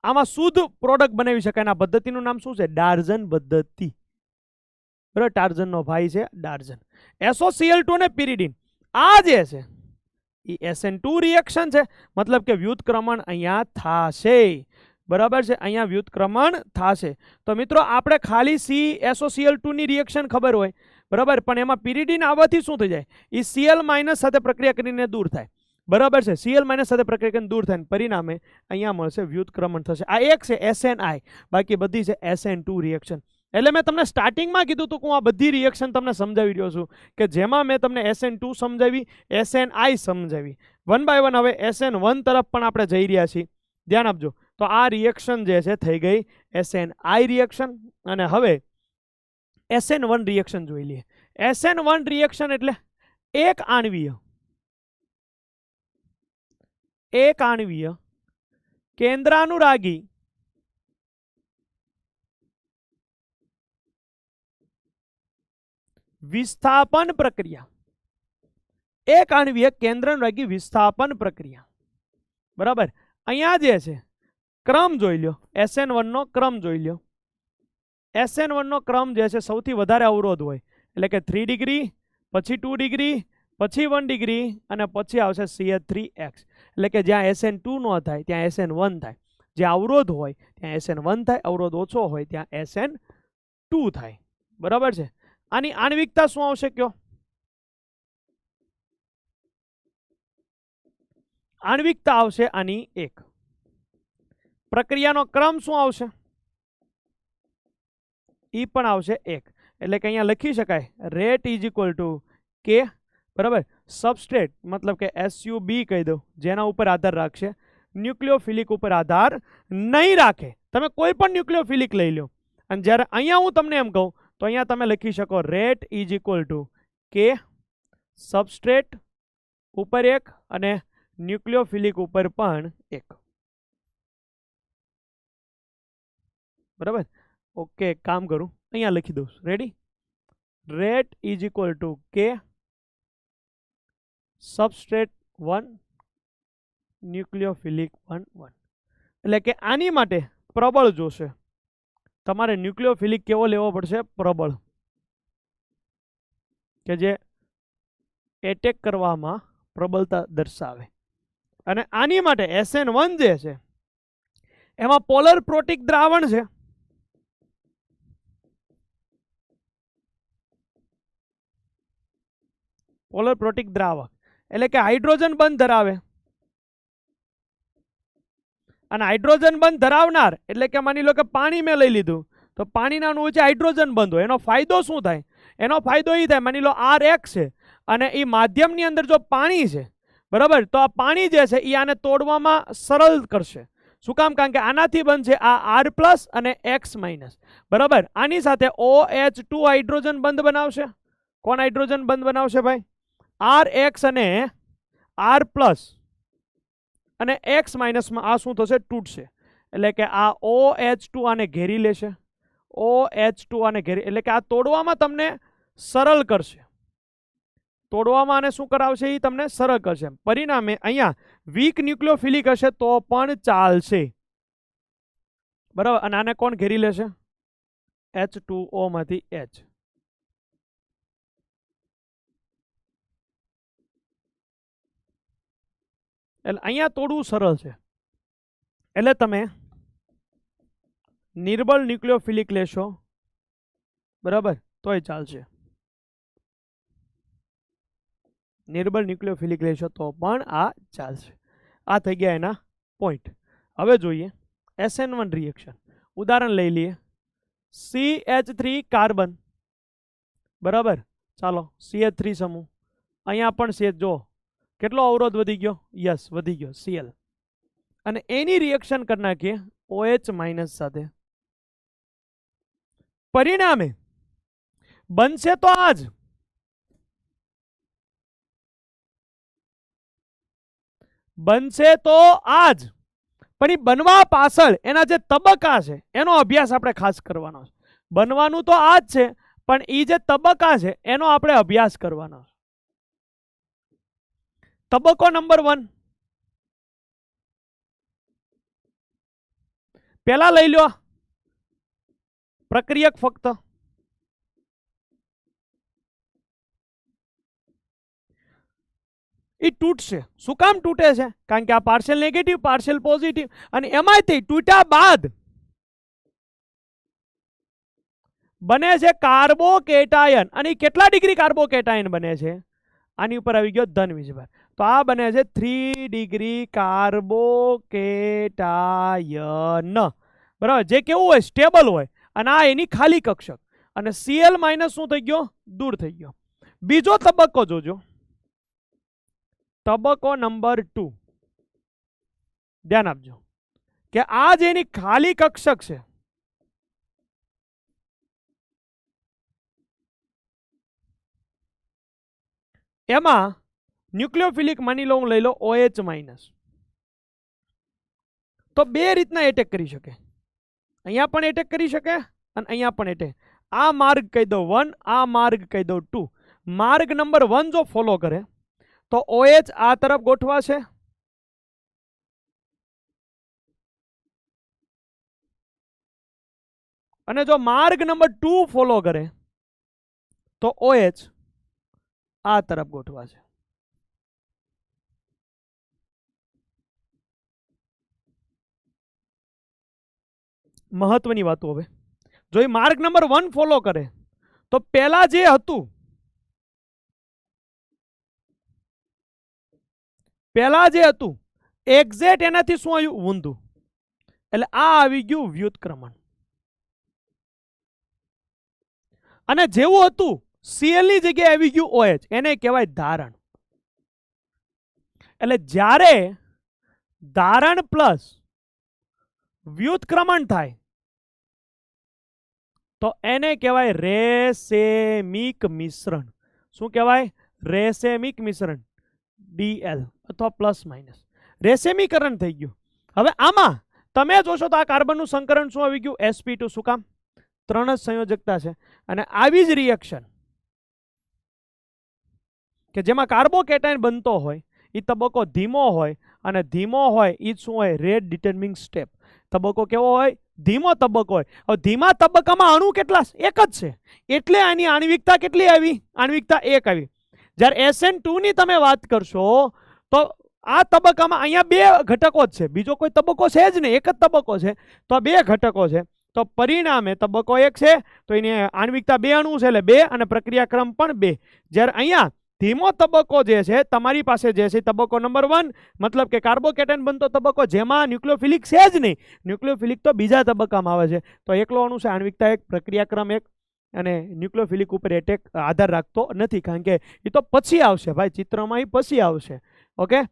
આમાં શુદ્ધ પ્રોડક્ટ બનાવી શકાય. આ પદ્ધતિનું નામ શું છે? ડાર્ઝન પદ્ધતિ, બરાબર. ટાર્ઝનનો ભાઈ છે ડાર્ઝન. SOCl2 ને pyridine આ જે છે એ SN2 રિએક્શન છે, મતલબ કે વ્યુત્ક્રમણ અહીંયા થશે, બરાબર છે, અહીંયા વ્યુત્ક્રમણ થશે. તો મિત્રો આપણે ખાલી SOCl2 ની રિએક્શન ખબર હોય, બરાબર, પણ એમાં pyridine આવવાથી શું થઈ જાય? એ Cl માઇનસ સાથે પ્રક્રિયા કરીને દૂર થાય, બરાબર છે. Cl માઇનસ સાથે પ્રક્રિયા કરીને દૂર થાય, પરિણામે અહીંયા મળશે વ્યુત્ક્રમણ થશે. આ એક છે SNI, બાકી બધી છે SN2 રિએક્શન. એટલે મેં તમને સ્ટાર્ટિંગમાં કીધું હતું કે હું આ બધી રિએક્શન તમને સમજાવી રહ્યો છું, કે જેમાં મેં તમને SN2 સમજાવી, SNI સમજાવી. વન બાય વન હવે SN1 તરફ પણ આપણે જઈ રહ્યા છીએ. ધ્યાન આપજો. તો આ રિએક્શન જે છે થઈ ગઈ SNI રિએક્શન. અને હવે SN1 રિએક્શન જોઈ લઈએ. SN1 રિએક્શન એટલે એક આણ્વીય કેન્દ્રાનુરાગી વિસ્થાપન પ્રક્રિયા. એક આણ્વીય કેન્દ્રાનુરાગી વિસ્થાપન પ્રક્રિયા, બરાબર. અહીંયા જે છે ક્રમ જોઈ લો, SN1 નો ક્રમ જોઈ લો. SN1 નો ક્રમ જે છે સૌથી વધારે અવરોધ હોય, એટલે કે 3 ડિગ્રી, પછી 2 ડિગ્રી, પછી 1 ડિગ્રી અને પછી આવશે CH3X. એટલે કે જ્યાં SN2 નો થાય ત્યાં SN1 થાય, જ્યાં અવરોધ હોય ત્યાં SN1 થાય, અવરોધ ઓછો હોય ત્યાં SN2 થાય, બરાબર છે. આની આણ્વિકતા શું આવશે કયો? આણ્વિકતા આવશે આની 1. પ્રક્રિયાનો ક્રમ શું આવશે? ઈ પણ આવશે 1 એટલે કે અહીંયા લખી શકાય રેટ ઇઝ ઇક્વલ ટુ કે બરાબર સબસ્ટ્રેટ મતલબ કે SUB કહી દો જેના ઉપર આધાર રાખશે ન્યુક્લિયોફિલિક ઉપર આધાર નહીં રાખે તમે કોઈ પણ ન્યુક્લિયોફિલિક લઈ લો અને જ્યારે અહીંયા હું તમને એમ કહું તો અહીંયા તમે લખી શકો રેટ ઇઝ ઇક્વલ ટુ કે સબસ્ટ્રેટ ઉપર 1 અને ન્યુક્લિયોફિલિક ઉપર પણ 1 બરાબર ઓકે કામ કરું અહીંયા લખી દઉં ready rate is equal to કે સબસ્ટ્રેટ 1 ન્યુક્લિયોફિલિક 1 1 એટલે કે આની માટે પ્રબળ જોશે તમારે ન્યુક્લિયોફિલિક કેવો લેવો પડશે પ્રબળ કે જે એટેક કરવામાં પ્રબળતા દર્શાવે અને આની માટે SN1 જે છે એમાં પોલર પ્રોટિક દ્રાવણ છે પોલર પ્રોટિક દ્રાવક એટલે કે હાઇડ્રોજન બંધ ધરાવે અને હાઇડ્રોજન બંધ ધરાવનાર એટલે કે માની લો કે પાણી મેં લઈ લીધું તો પાણીના અણુ વચ્ચે હાઇડ્રોજન બંધ હોય એનો ફાયદો શું થાય એનો ફાયદો એ થાય માની લો R1 છે અને એ માધ્યમની અંદર જો પાણી છે બરાબર તો આ પાણી જે છે એ આને તોડવામાં સરળ કરશે શું કામ કારણ કે આનાથી બનશે આ R+ અને X- બરાબર આની સાથે OH2 હાઇડ્રોજન બંધ બનાવશે કોણ હાઇડ્રોજન બંધ બનાવશે ભાઈ RX અને R+ અને X- માં આ શું થશે તૂટશે એટલે કે આ OH2 આને ઘેરી લેશે OH2 આને ઘેરી એટલે કે આ તોડવામાં તમને સરળ કરશે તોડવામાં આને શું કરાવશે એ તમને સરળ કરશે પરિણામે અહીંયા વીક ન્યુક્લિયોફિલિક હશે તો પણ ચાલશે બરાબર અને આને કોણ ઘેરી લેશે H2O માંથી H એટલે અહીંયા તોડવું સરળ છે એટલે તમે નિર્બળ ન્યુક્લિયોફિલિક લેશો બરાબર તોય ચાલશે નિર્બળ ન્યુક્લિયોફિલિક લેશો તો પણ આ ચાલશે આ થઈ ગયા એના પોઈન્ટ હવે જોઈએ SN1 રિએક્શન ઉદાહરણ લઈ લઈએ CH3 કાર્બન બરાબર ચાલો CH3 સમૂહ અહીંયા પણ CH જો કેટલો અવરોધ વધી ગયો યસ વધી ગયો Cl અને એની રિએક્શન કરી નાખીએ OH- સાથે પરિણામે બનશે તો આજ બનશે તો આજ પણ એ બનવા પાછળ એના જે તબક્કા છે એનો અભ્યાસ આપણે ખાસ કરવાનો છે બનવાનું તો આજ છે પણ એ જે તબક્કા છે એનો આપણે અભ્યાસ કરવાનો છે તબક્કો નંબર 1 પેલા લઈ લો પ્રક્રિયક ફક્ત એ તૂટશે શું કામ તૂટે છે કારણ કે આ પાર્શિયલ નેગેટિવ પાર્શિયલ પોઝિટિવ અને એમાંથી તૂટ્યા બાદ બને છે કાર્બોકેટાયન અને કેટલા ડિગ્રી કાર્બોકેટાયન બને છે આની ઉપર આવી ગયો ધન વીજભાર તો આ બને છે 3 ડિગ્રી કાર્બોકેટાયન બરાબર જે કેવું હોય સ્ટેબલ હોય અને આ એની ખાલી કક્ષક અને Cl- શું થઈ ગયો દૂર થઈ ગયો બીજો તબક્કો જોજો તબક્કો નંબર 2 ધ્યાન આપજો કે આ જેની ખાલી કક્ષક છે એમાં ન્યુક્લિયોફિલિક માની લો હું લઈ લો OH- તો બે રીતના એટેક કરી શકે અહીંયા પણ એટેક કરી શકે અને અહીંયા પણ એટેક આ માર્ગ કહી દો 1 આ માર્ગ કહી દો 2 માર્ગ નંબર 1 જો ફોલો કરે તો OH આ તરફ ગોઠવાશે અને જો માર્ગ નંબર 2 ફોલો કરે તો OH આ તરફ ગોઠવાશે મહત્વની વાતો હવે જો એ માર્ગ નંબર 1 ફોલો કરે તો પહેલા જે હતું એક્ઝેક્ટ એનાથી શું આવ્યું ઊંધું એટલે આ આવી ગયું વ્યુત્ક્રમણ અને જેવું હતું Cl ની જગ્યાએ આવી ગયું OH, એને કહેવાય ધારણ. એટલે જ્યારે ધારણ પ્લસ વ્યુત્ક્રમણ થાય તો એને કહેવાય રેસેમિક મિશ્રણ. શું કહેવાય? રેસેમિક મિશ્રણ, DL અથવા પ્લસ માઇનસ રેસેમીકરણ થઈ ગયું. હવે આમાં તમે જોશો તો આ કાર્બનનું સંકરણ શું આવી ગયું? sp2. શું કામ? 3 જ સંયોજકતા છે. અને આવી જ રિએક્શન કે જેમાં કાર્બોકેટાયન બનતો હોય એ તબક્કો ધીમો હોય, અને ધીમો હોય એ શું હોય? Rate determining step. તબક્કો કેવો હોય? ધીમો તબક્કો હોય. હવે ધીમા તબક્કામાં અણુ કેટલા? એક જ છે, એટલે આની આણ્વિકતા કેટલી આવી? આણ્વિકતા 1 આવી. જ્યારે SN2 ની તમે વાત કરશો તો આ તબક્કામાં અહીંયા 2 ઘટકો જ છે, બીજો કોઈ તબક્કો છે જ નહીં, એક જ તબક્કો છે. તો આ 2 ઘટકો છે, તો પરિણામે તબક્કો 1 છે તો એની આણ્વિકતા 2 અણુ છે એટલે 2, અને પ્રક્રિયાક્રમ પણ 2. જ્યારે અહીંયા ધીમો તબક્કો જે છે તમારી પાસે જે છે તબક્કો નંબર 1, મતલબ કે કાર્બોકેટાયન બનતો તબક્કો જેમાં ન્યુક્લિયોફિલિક છે જ નહીં. ન્યુક્લિયોફિલિક તો બીજા તબક્કામાં આવે છે. તો એકલો અણુ છે, આણ્વિકતા 1, પ્રક્રિયાક્રમ 1, અને ન્યુક્લિયોફિલિક ઉપર એટેક આધાર રાખતો નથી, કારણ કે એ તો પછી આવશે ભાઈ, ચિત્રમાં એ પછી આવશે. ઓકે,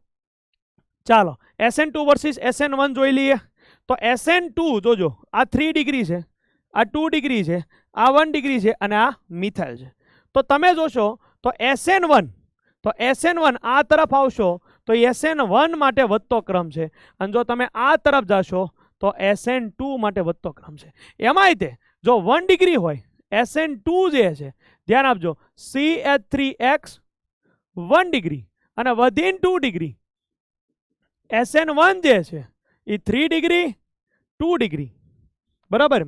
ચાલો SN2 વર્સિસ SN1 જોઈ લઈએ. તો SN2 જોજો, આ 3 ડિગ્રી છે, આ 2 ડિગ્રી છે, આ 1 ડિગ્રી છે, અને આ મિથાઇલ છે. તો તમે જોશો તો SN1 આ તરફ આવશો તો SN1 માટે વધતો ક્રમ છે, અને જો તમે આ તરફ જાશો તો SN2 માટે વધતો ક્રમ છે. એમાંય તે જો 1 ડિગ્રી હોય SN2 જે છે, ધ્યાન આપજો, CH3X 1 ડિગ્રી, અને within 2 ડિગ્રી SN1 જે છે એ 3 ડિગ્રી 2 ડિગ્રી, બરાબર,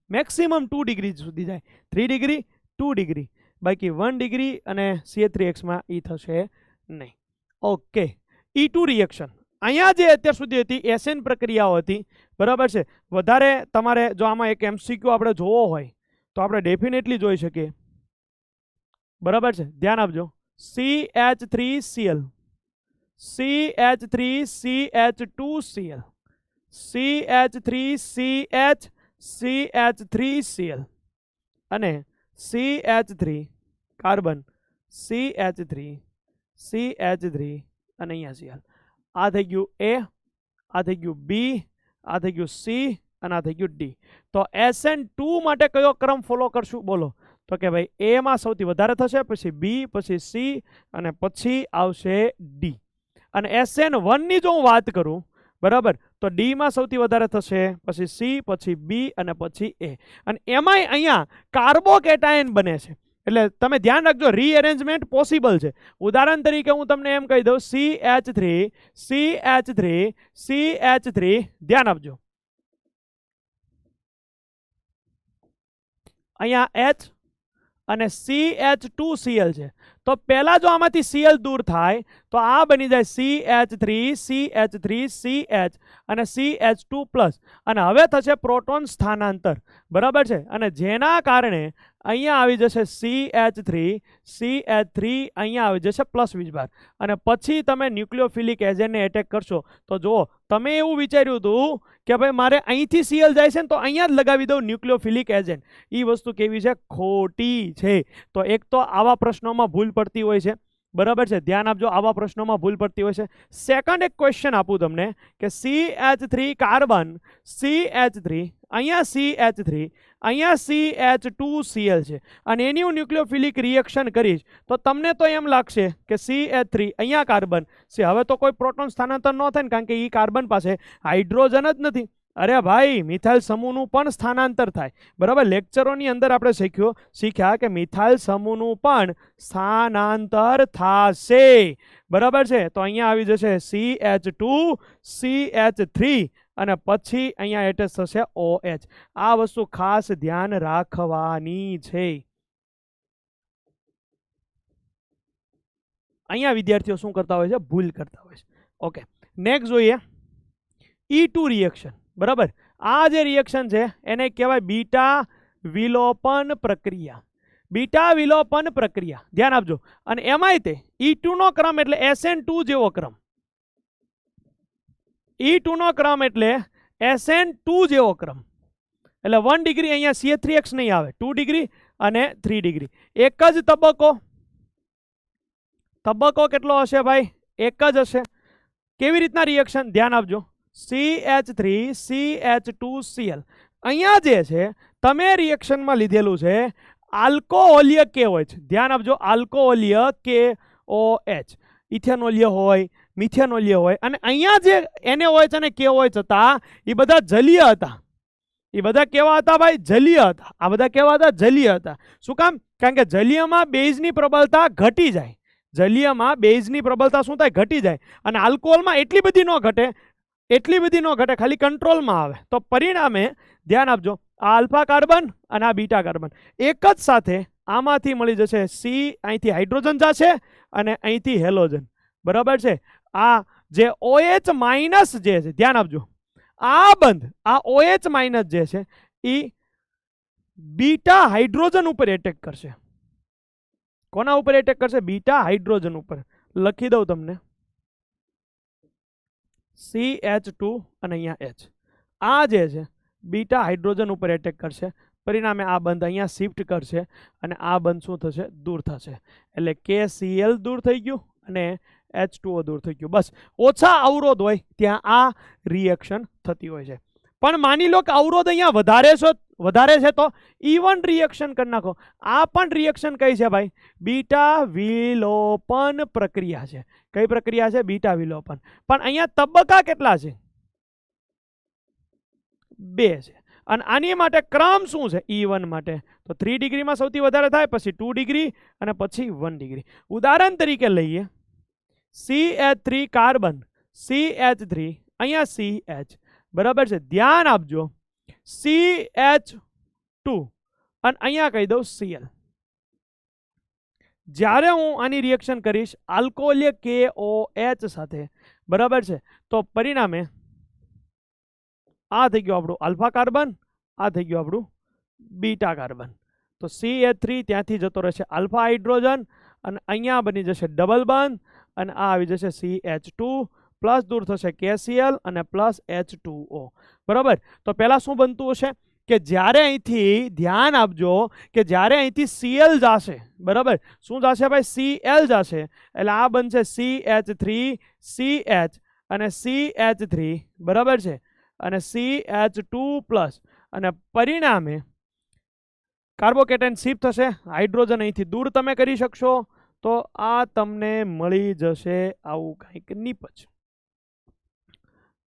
મેક્સિમમ 2 ડિગ્રી સુધી જાય, 3 ડિગ્રી 2 ડિગ્રી, બાકી 1 ડિગ્રી અને CH3X માં એ થશે નહીં. ઓકે, E2 રિએક્શન અહીંયા જે અત્યાર સુધી હતી SN પ્રક્રિયાઓ હતી, બરાબર છે. વધારે તમારે જો આમાં એક MCQ આપણે જોવો હોય તો આપણે ડેફિનેટલી જોઈ શકીએ, બરાબર છે. ધ્યાન આપજો, CH3Cl, CH3CH2Cl, CH3CH, CH3Cl, અને CH3 કાર્બન, CH3 CH3, અને અહીંયા Cl. આ થઈ ગયું A, આ થઈ ગયું B, આ થઈ ગયું C, અને આ થઈ ગયું D. તો SN2 માટે કયો ક્રમ ફોલો કરશું બોલો? તો કે ભાઈ A માં સૌથી વધારે થશે, પછી B, પછી C, અને પછી આવશે D. અને SN1 ની જો હું વાત કરું, બરાબર, તો D માં સૌથી વધારે થશે, પછી C, પછી B, અને પછી A. અને એમાંય અહીંયા કાર્બોકેટાયન બને છે, એટલે તમે ધ્યાન રાખજો, રીએરેન્જમેન્ટ પોસિબલ છે. ઉદાહરણ તરીકે હું તમને એમ કહી દઉં, CH3 CH3 CH3, ધ્યાન આપજો, અહીંયા H અને CH2Cl છે. તો પહેલા જો આમાંથી Cl દૂર થાય તો આ બની જાય CH3 CH3 CH અને CH2+, અને હવે થશે પ્રોટોન સ્થાનાંતર, બરાબર છે. અને જેના કારણે અહીંયા આવી જશે CH3 CH3, અહીંયા આવી જશે પ્લસ વીજભાર, અને પછી તમે ન્યુક્લિયોફિલિક એજન્ટને એટેક કરશો. તો જુઓ, તમે એવું વિચાર્યું હતું કે ભાઈ મારે અહીંથી Cl જાય છે ને તો અહીંયા જ લગાવી દઉં ન્યુક્લિયોફિલિક એજન્ટ. એ વસ્તુ કેવી છે? ખોટી છે. તો એક તો આવા પ્રશ્નોમાં ભૂલ પડતી હોય છે, બરાબર છે. ધ્યાન આપજો, આવા પ્રશ્નોમાં ભૂલ પડતી હોય છે. સેકન્ડ એક ક્વેશ્ચન આપું તમને કે CH3 કાર્બન, CH3, અહીંયા CH3, અહીંયા CH2Cl છે, અને એની હું ન્યુક્લિયોફિલિક રિએક્શન કરીશ તો તમને તો એમ લાગશે કે CH3, અહીંયા કાર્બન છે, હવે તો કોઈ પ્રોટોન સ્થાનાંતર ન થાય ને, કારણ કે એ કાર્બન પાસે હાઇડ્રોજન જ નથી. અરે ભાઈ, મિથાઇલ સમૂહનું પણ સ્થાનાંતર થાય, બરાબર. લેક્ચરોની અંદર આપણે શીખ્યા કે મિથાઇલ સમૂહનું પણ સ્થાનાંતર થશે, બરાબર છે. તો અહીંયા આવી જશે CH2 CH3, અને પછી અહીંયા એટેચ થશે OH. આ વસ્તુ ખાસ ધ્યાન રાખવાની છે. અહીંયા વિદ્યાર્થીઓ શું કરતા હોય છે? ભૂલ કરતા હોય છે. ઓકે, નેક્સ્ટ જોઈએ E2 રિએક્શન, બરાબર. આ જે રિએક્શન છે એને કહેવાય બીટા વિલોપન પ્રક્રિયા. બીટા વિલોપન પ્રક્રિયા, ધ્યાન આપજો. અને એમાંય તે E2 નો ક્રમ એટલે SN2 જેવો ક્રમ. E2 નો ક્રમ એટલે SN2 જેવો ક્રમ, એટલે 1 ડિગ્રી અહીંયા CH3X નહીં આવે, 2 ડિગ્રી અને 3 ડિગ્રી. એક જ તબક્કો કેટલો હશે ભાઈ? એક જ હશે. કેવી રીતના રિએક્શન? ધ્યાન આપજો. CH3CH2Cl. અહીંયા જે છે તમે રિએક્શનમાં લીધેલું છે આલ્કોહોલીય KOH. ધ્યાન આપજો, આલ્કોહોલીય KOH. ઇથેનોલીય હોય, મિથેનોલીય હોય, અને અહીંયા જે NaOH અને KOH હતા એ બધા જલીય હતા. એ બધા કેવા હતા ભાઈ? જલીય હતા. આ બધા કેવા હતા? જલીય હતા. શું કામ? કારણ કે જલીયમાં બેઝની પ્રબળતા ઘટી જાય. જલીયમાં બેઝની પ્રબળતા શું થાય? ઘટી જાય. અને આલ્કોહોલમાં એટલી બધી ન ઘટે, ખાલી કંટ્રોલમાં આવે. તો પરિણામે ધ્યાન આપજો, આ આલ્ફા કાર્બન અને આ બીટા કાર્બન એક જ સાથે આમાંથી મળી જશે સી, અહીંથી હાઇડ્રોજન જશે અને અહીંથી હેલોજન. બરાબર છે? આ જે OH માઇનસ જે છે, ધ્યાન આપજો, આ બંધ, આ OH માઇનસ જે છે એ બીટા હાઇડ્રોજન ઉપર એટેક કરશે. કોના ઉપર એટેક કરશે? બીટા હાઇડ્રોજન ઉપર. લખી દઉં તમને, CH2 અને અહીંયા H. આ જે છે બીટા હાઇડ્રોજન ઉપર એટેક કરશે. પરિણામે આ બંધ અહીંયા શિફ્ટ કરશે અને આ બંધ શું થશે? દૂર થશે. એટલે KCl દૂર થઈ ગયું અને H2O દૂર થઈ ગયું. બસ, ઓછા અવરોધ હોય ત્યાં આ રિએક્શન થતી હોય છે. પણ માની લો કે અવરોધ અહીંયા વધારે છે તો ઇવન રિએક્શન કરી નાખો. આ પણ રિએક્શન કઈ છે ભાઈ? બીટા વિલોપન પ્રક્રિયા છે. કઈ પ્રક્રિયા છે? બીટા વિલોપન. પણ અહીંયા તબક્કા કેટલા છે? 2 છે. અને આની માટે ક્રમ શું છે? E1 માટે તો 3 ડિગ્રીમાં સૌથી વધારે થાય, પછી 2 ડિગ્રી અને પછી 1 ડિગ્રી. ઉદાહરણ તરીકે લઈએ, CH3 કાર્બન, CH3, અહીંયા CH. બરાબર છે? ધ્યાન આપજો, CH2 અને અહીંયા કહી દઉં Cl. જ્યારે હું આની રિએક્શન કરીશ આલ્કોહોલીય KOH સાથે, બરાબર છે, તો પરિણામે આ થઈ ગયું આપણું આલ્ફા કાર્બન, આ થઈ ગયું આપણું બીટા કાર્બન. તો CH3 ત્યાંથી જતો રહેશે આલ્ફા હાઇડ્રોજન અને અહીંયા બની જશે ડબલ બંધ અને આ આવી જશે CH2 પ્લસ દૂર થશે KCl અને પ્લસ H2O. બરાબર? તો પહેલા શું બનતું હશે કે જ્યારે અહીંથી, ધ્યાન આપજો, કે જ્યારે અહીંથી Cl જશે, બરાબર, શું જશે ભાઈ? Cl જશે. એટલે આ બનશે CH3 CH અને CH3, બરાબર છે, અને CH2 પ્લસ, અને પરિણામે કાર્બોકેટાયન શિફ્ટ થશે. હાઇડ્રોજન અહીંથી દૂર તમે કરી શકશો તો આ તમને મળી જશે આવું કંઈક નીપજ.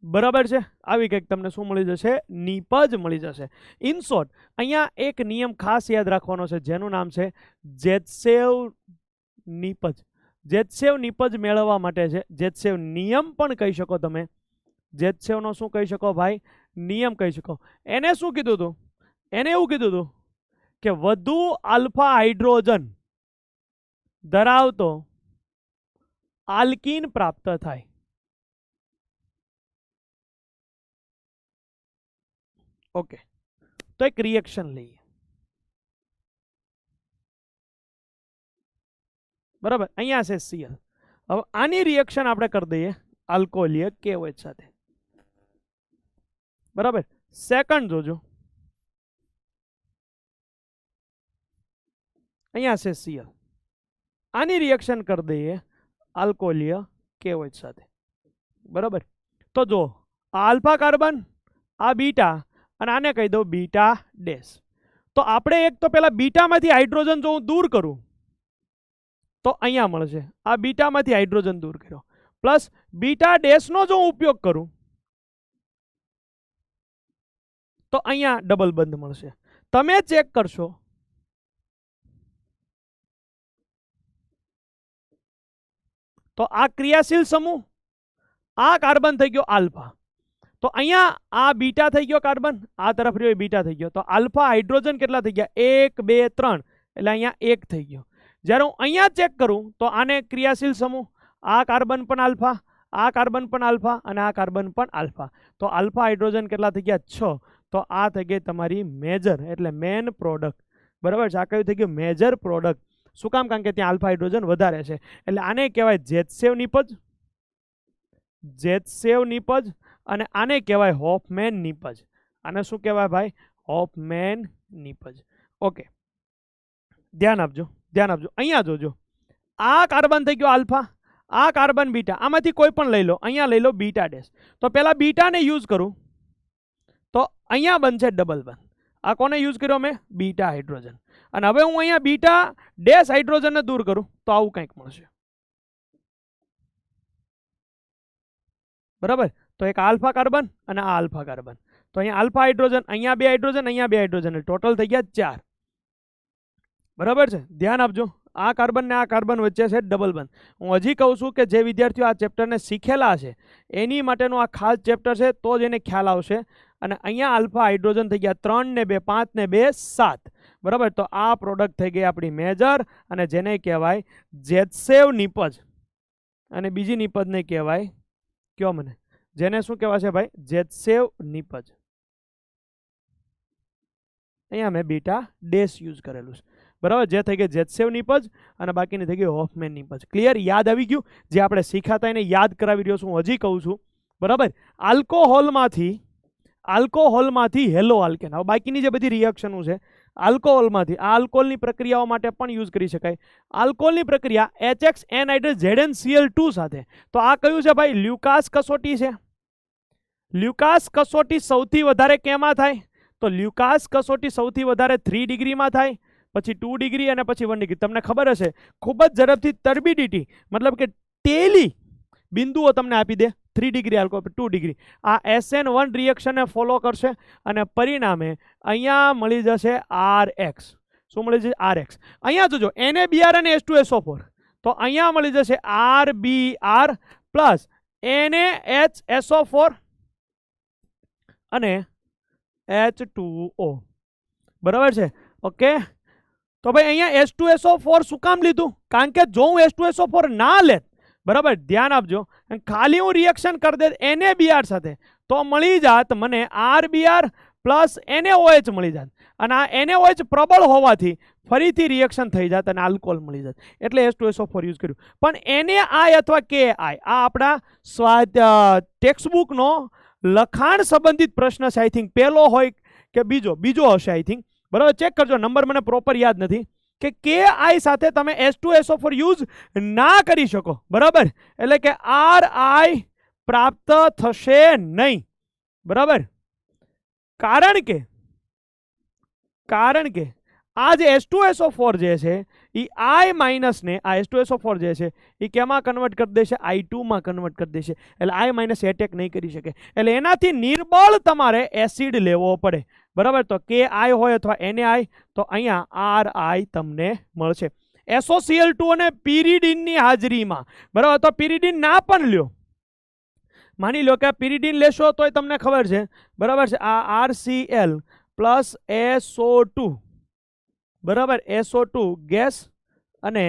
બરાબર છે? આવી કંઈક તમને શું મળી જશે? નીપજ મળી જશે. ઇન શોર્ટ, અહીંયા એક નિયમ ખાસ યાદ રાખવાનો છે જેનું નામ છે જેત્સેવ નીપજ. જેત્સેવ નીપજ મેળવવા માટે છે, જેત્સેવ નિયમ પણ કહી શકો તમે. જેત્સેવનો શું કહી શકો ભાઈ? નિયમ કહી શકો. એને શું કીધું હતું? એને એવું કીધું હતું કે વધુ આલ્ફા હાઇડ્રોજન ધરાવતો આલ્કીન પ્રાપ્ત થાય. ઓકે, તો એક રિએક્શન લઈએ. બરાબર? અહીંયા છે Cl. હવે આની રિએક્શન આપણે કરી દઈએ આલ્કોહોલીય KOH સાથે. બરાબર? સેકન્ડ જોજો, અહીંયા છે Cl. આની રિએક્શન કરી દઈએ આલ્કોહોલીય KOH સાથે. બરાબર? તો જો આ આલ્ફા કાર્બન, આ બીટા, અને આને કહી દઉં બીટા ડેશ. તો આપણે એક તો પેલા બીટામાંથી હાઇડ્રોજન જો હું દૂર કરું તો અહીંયા મળશે. આ બીટામાંથી હાઇડ્રોજન દૂર કર્યો, પ્લસ બીટા ડેશનો જો હું ઉપયોગ કરું તો અહીંયા ડબલ બંધ મળશે. તમે ચેક કરશો તો આ ક્રિયાશીલ સમૂહ, આ કાર્બન થઈ ગયો આલ્ફા, તો અહીંયા આ બીટા થઈ ગયો કાર્બન, આ તરફ રહ્યો બીટા થઈ ગયો. તો આલ્ફા હાઇડ્રોજન કેટલા થઈ ગયા? 1 2 3, એટલે અહીંયા 1 થઈ ગયો. જ્યારે હું અહીંયા ચેક કરું તો આને ક્રિયાશીલ સમૂહ, આ કાર્બન પણ આલ્ફા, આ કાર્બન પણ આલ્ફા અને આ કાર્બન પણ આલ્ફા. તો આલ્ફા હાઇડ્રોજન કેટલા થઈ ગયા? 6. તો આ થઈ ગઈ તમારી મેજર, એટલે મેન પ્રોડક્ટ. બરાબર છે? આ કયું થઈ ગયું? Major product. શું કામ? કારણ કે ત્યાં આલ્ફા હાઇડ્રોજન વધારે છે. એટલે આને કહેવાય જેત્સેવ નીપજ, જેત્સેવ નીપજ, અને આને કહેવાય હોફમેન નીપજ. આને શું કહેવાય ભાઈ? હોફમેન નીપજ. ઓકે, ધ્યાન આપજો, ધ્યાન આપજો. અહીંયા જોજો, આ કાર્બન થઈ ગયો આલ્ફા, આ કાર્બન બીટા, આમાંથી કોઈ પણ લઈ લો. અહીંયા લઈ લો બીટા ડેશ. તો પેલા બીટાને યુઝ કરું તો અહીંયા બનશે ડબલ બોન્ડ. આ કોને યુઝ કર્યો મેં? Beta hydrogen. અને હવે હું અહીંયા બીટા ડેશ હાઇડ્રોજનને દૂર કરું તો આવું કંઈક મળશે. બરાબર. તો એક આલ્ફા કાર્બન અને આ આલ્ફા કાર્બન. તો અહીંયા આલ્ફા હાઇડ્રોજન, અહીંયા બે હાઇડ્રોજન, અહીંયા બે હાઇડ્રોજન, ટોટલ થઈ ગયા 4. બરાબર છે. ધ્યાન આપજો, આ કાર્બન ને આ કાર્બન વચ્ચે છે ડબલ બોન્ડ. હું હજી કહું છું કે જે વિદ્યાર્થીઓ આ ચેપ્ટરને શીખેલા છે એની માટેનું આ ખાસ ચેપ્ટર છે, તો જ એને ખ્યાલ આવશે. અને અહીંયા આલ્ફા હાઇડ્રોજન થઈ ગયા 3 ને 2 5 ને 2 7. બરાબર. તો આ પ્રોડક્ટ થઈ ગઈ આપણી મેજર, અને જેને કહેવાય જેત્સેવ નિપજ. અને બીજી નિપજને કહેવાય, કયો મને, જેને શું કહેવાય છે ભાઈ? જેત્સેવ નિપજ. અહીંયા મેં બીટા ડેશ યુઝ કરેલું છે. બરાબર. જે થઈ ગઈ જેત્સેવ નિપજ અને બાકીની થઈ ગઈ હોફમેન નિપજ. ક્લિયર? યાદ આવી ગયું? જે આપણે શીખાતા એને યાદ કરાવી રહ્યો છું, હજી કહું છું. બરાબર. આલ્કોહોલમાંથી હેલો આલ્કેન. હવે બાકીની જે બધી રિએક્શનો છે આલ્કોહોલમાંથી, આ આલ્કોહોલની પ્રક્રિયાઓ માટે પણ યુઝ કરી શકાય. આલ્કોહોલની પ્રક્રિયા HX એનહાઇડ્રેટ ZnCl2 સાથે. તો આ કયું છે ભાઈ? લ્યુકાસ કસોટી છે. લ્યુકાસ કસોટી સૌથી વધારે કેમાં થાય? તો લ્યુકાસ કસોટી સૌથી વધારે 3 ડિગ્રીમાં થાય, પછી 2 ડિગ્રી અને પછી 1 ડિગ્રી. તમને ખબર હશે, ખૂબ જ ઝડપથી ટર્બિડિટી મતલબ કે તેલી બિંદુઓ તમને આપી દે. 3 ડિગ્રી આલ્કોહોલ, 2 ડિગ્રી. આ SN1 રિએક્શનને ફોલો કરશે અને પરિણામે અહીંયા મળી જશે RX. શું મળી જશે? RX. અહીંયા જોજો NaBr અને H2SO4. તો અહીંયા મળી જશે RBr પ્લસ NaHSO4 અને H2O. બરાબર છે. ઓકે. તો ભાઈ અહીંયા H2SO4 શું કામ લીધું? કારણ કે જો હું H2SO4 ના લેત, બરાબર, ધ્યાન આપજો, ખાલી હું રિએક્શન કરી દે NaBr સાથે, તો મળી જાત મને RBr પ્લસ NaOH મળી જાત. અને આ NaOH પ્રબળ હોવાથી ફરીથી રિએક્શન થઈ જાત અને આલ્કોહોલ મળી જાત. એટલે H2SO4 યુઝ કર્યું. પણ NaI અથવા KI આ આપણા ટેક્સ્ટબુકનો લખાણ સંબંધિત પ્રશ્ન છે. આઈ થિંક પહેલો હોય કે બીજો હશે આઈ થિંક. બરાબર. ચેક કરજો, નંબર મને પ્રોપર યાદ નથી. કે KI સાથે તમે H2SO4 યુઝ ના કરી શકો. બરાબર. એટલે કે RI પ્રાપ્ત થશે નહીં. બરાબર. કારણ કે આ જે H2SO4 જે છે એ I માઇનસ ને, આ H2SO4 જે છે એ કેમાં કન્વર્ટ કરી દેશે? I2 માં કન્વર્ટ કરી દેશે. એટલે I માઇનસ એટેક નહીં કરી શકે. એટલે એનાથી નિર્બળ તમારે એસિડ લેવો પડે. બરાબર. તો KI હોય અથવા NaI, તો અહીંયા RI તમને મળશે. SOCl2 અને પિરિડીનની હાજરીમાં. બરાબર. તો પિરિડીન ના પણ લ્યો, માની લો કે પિરિડીન લેશો તોય તમને ખબર છે. બરાબર છે. આ RCl પ્લસ SO2. બરાબર. SO2 ગેસ અને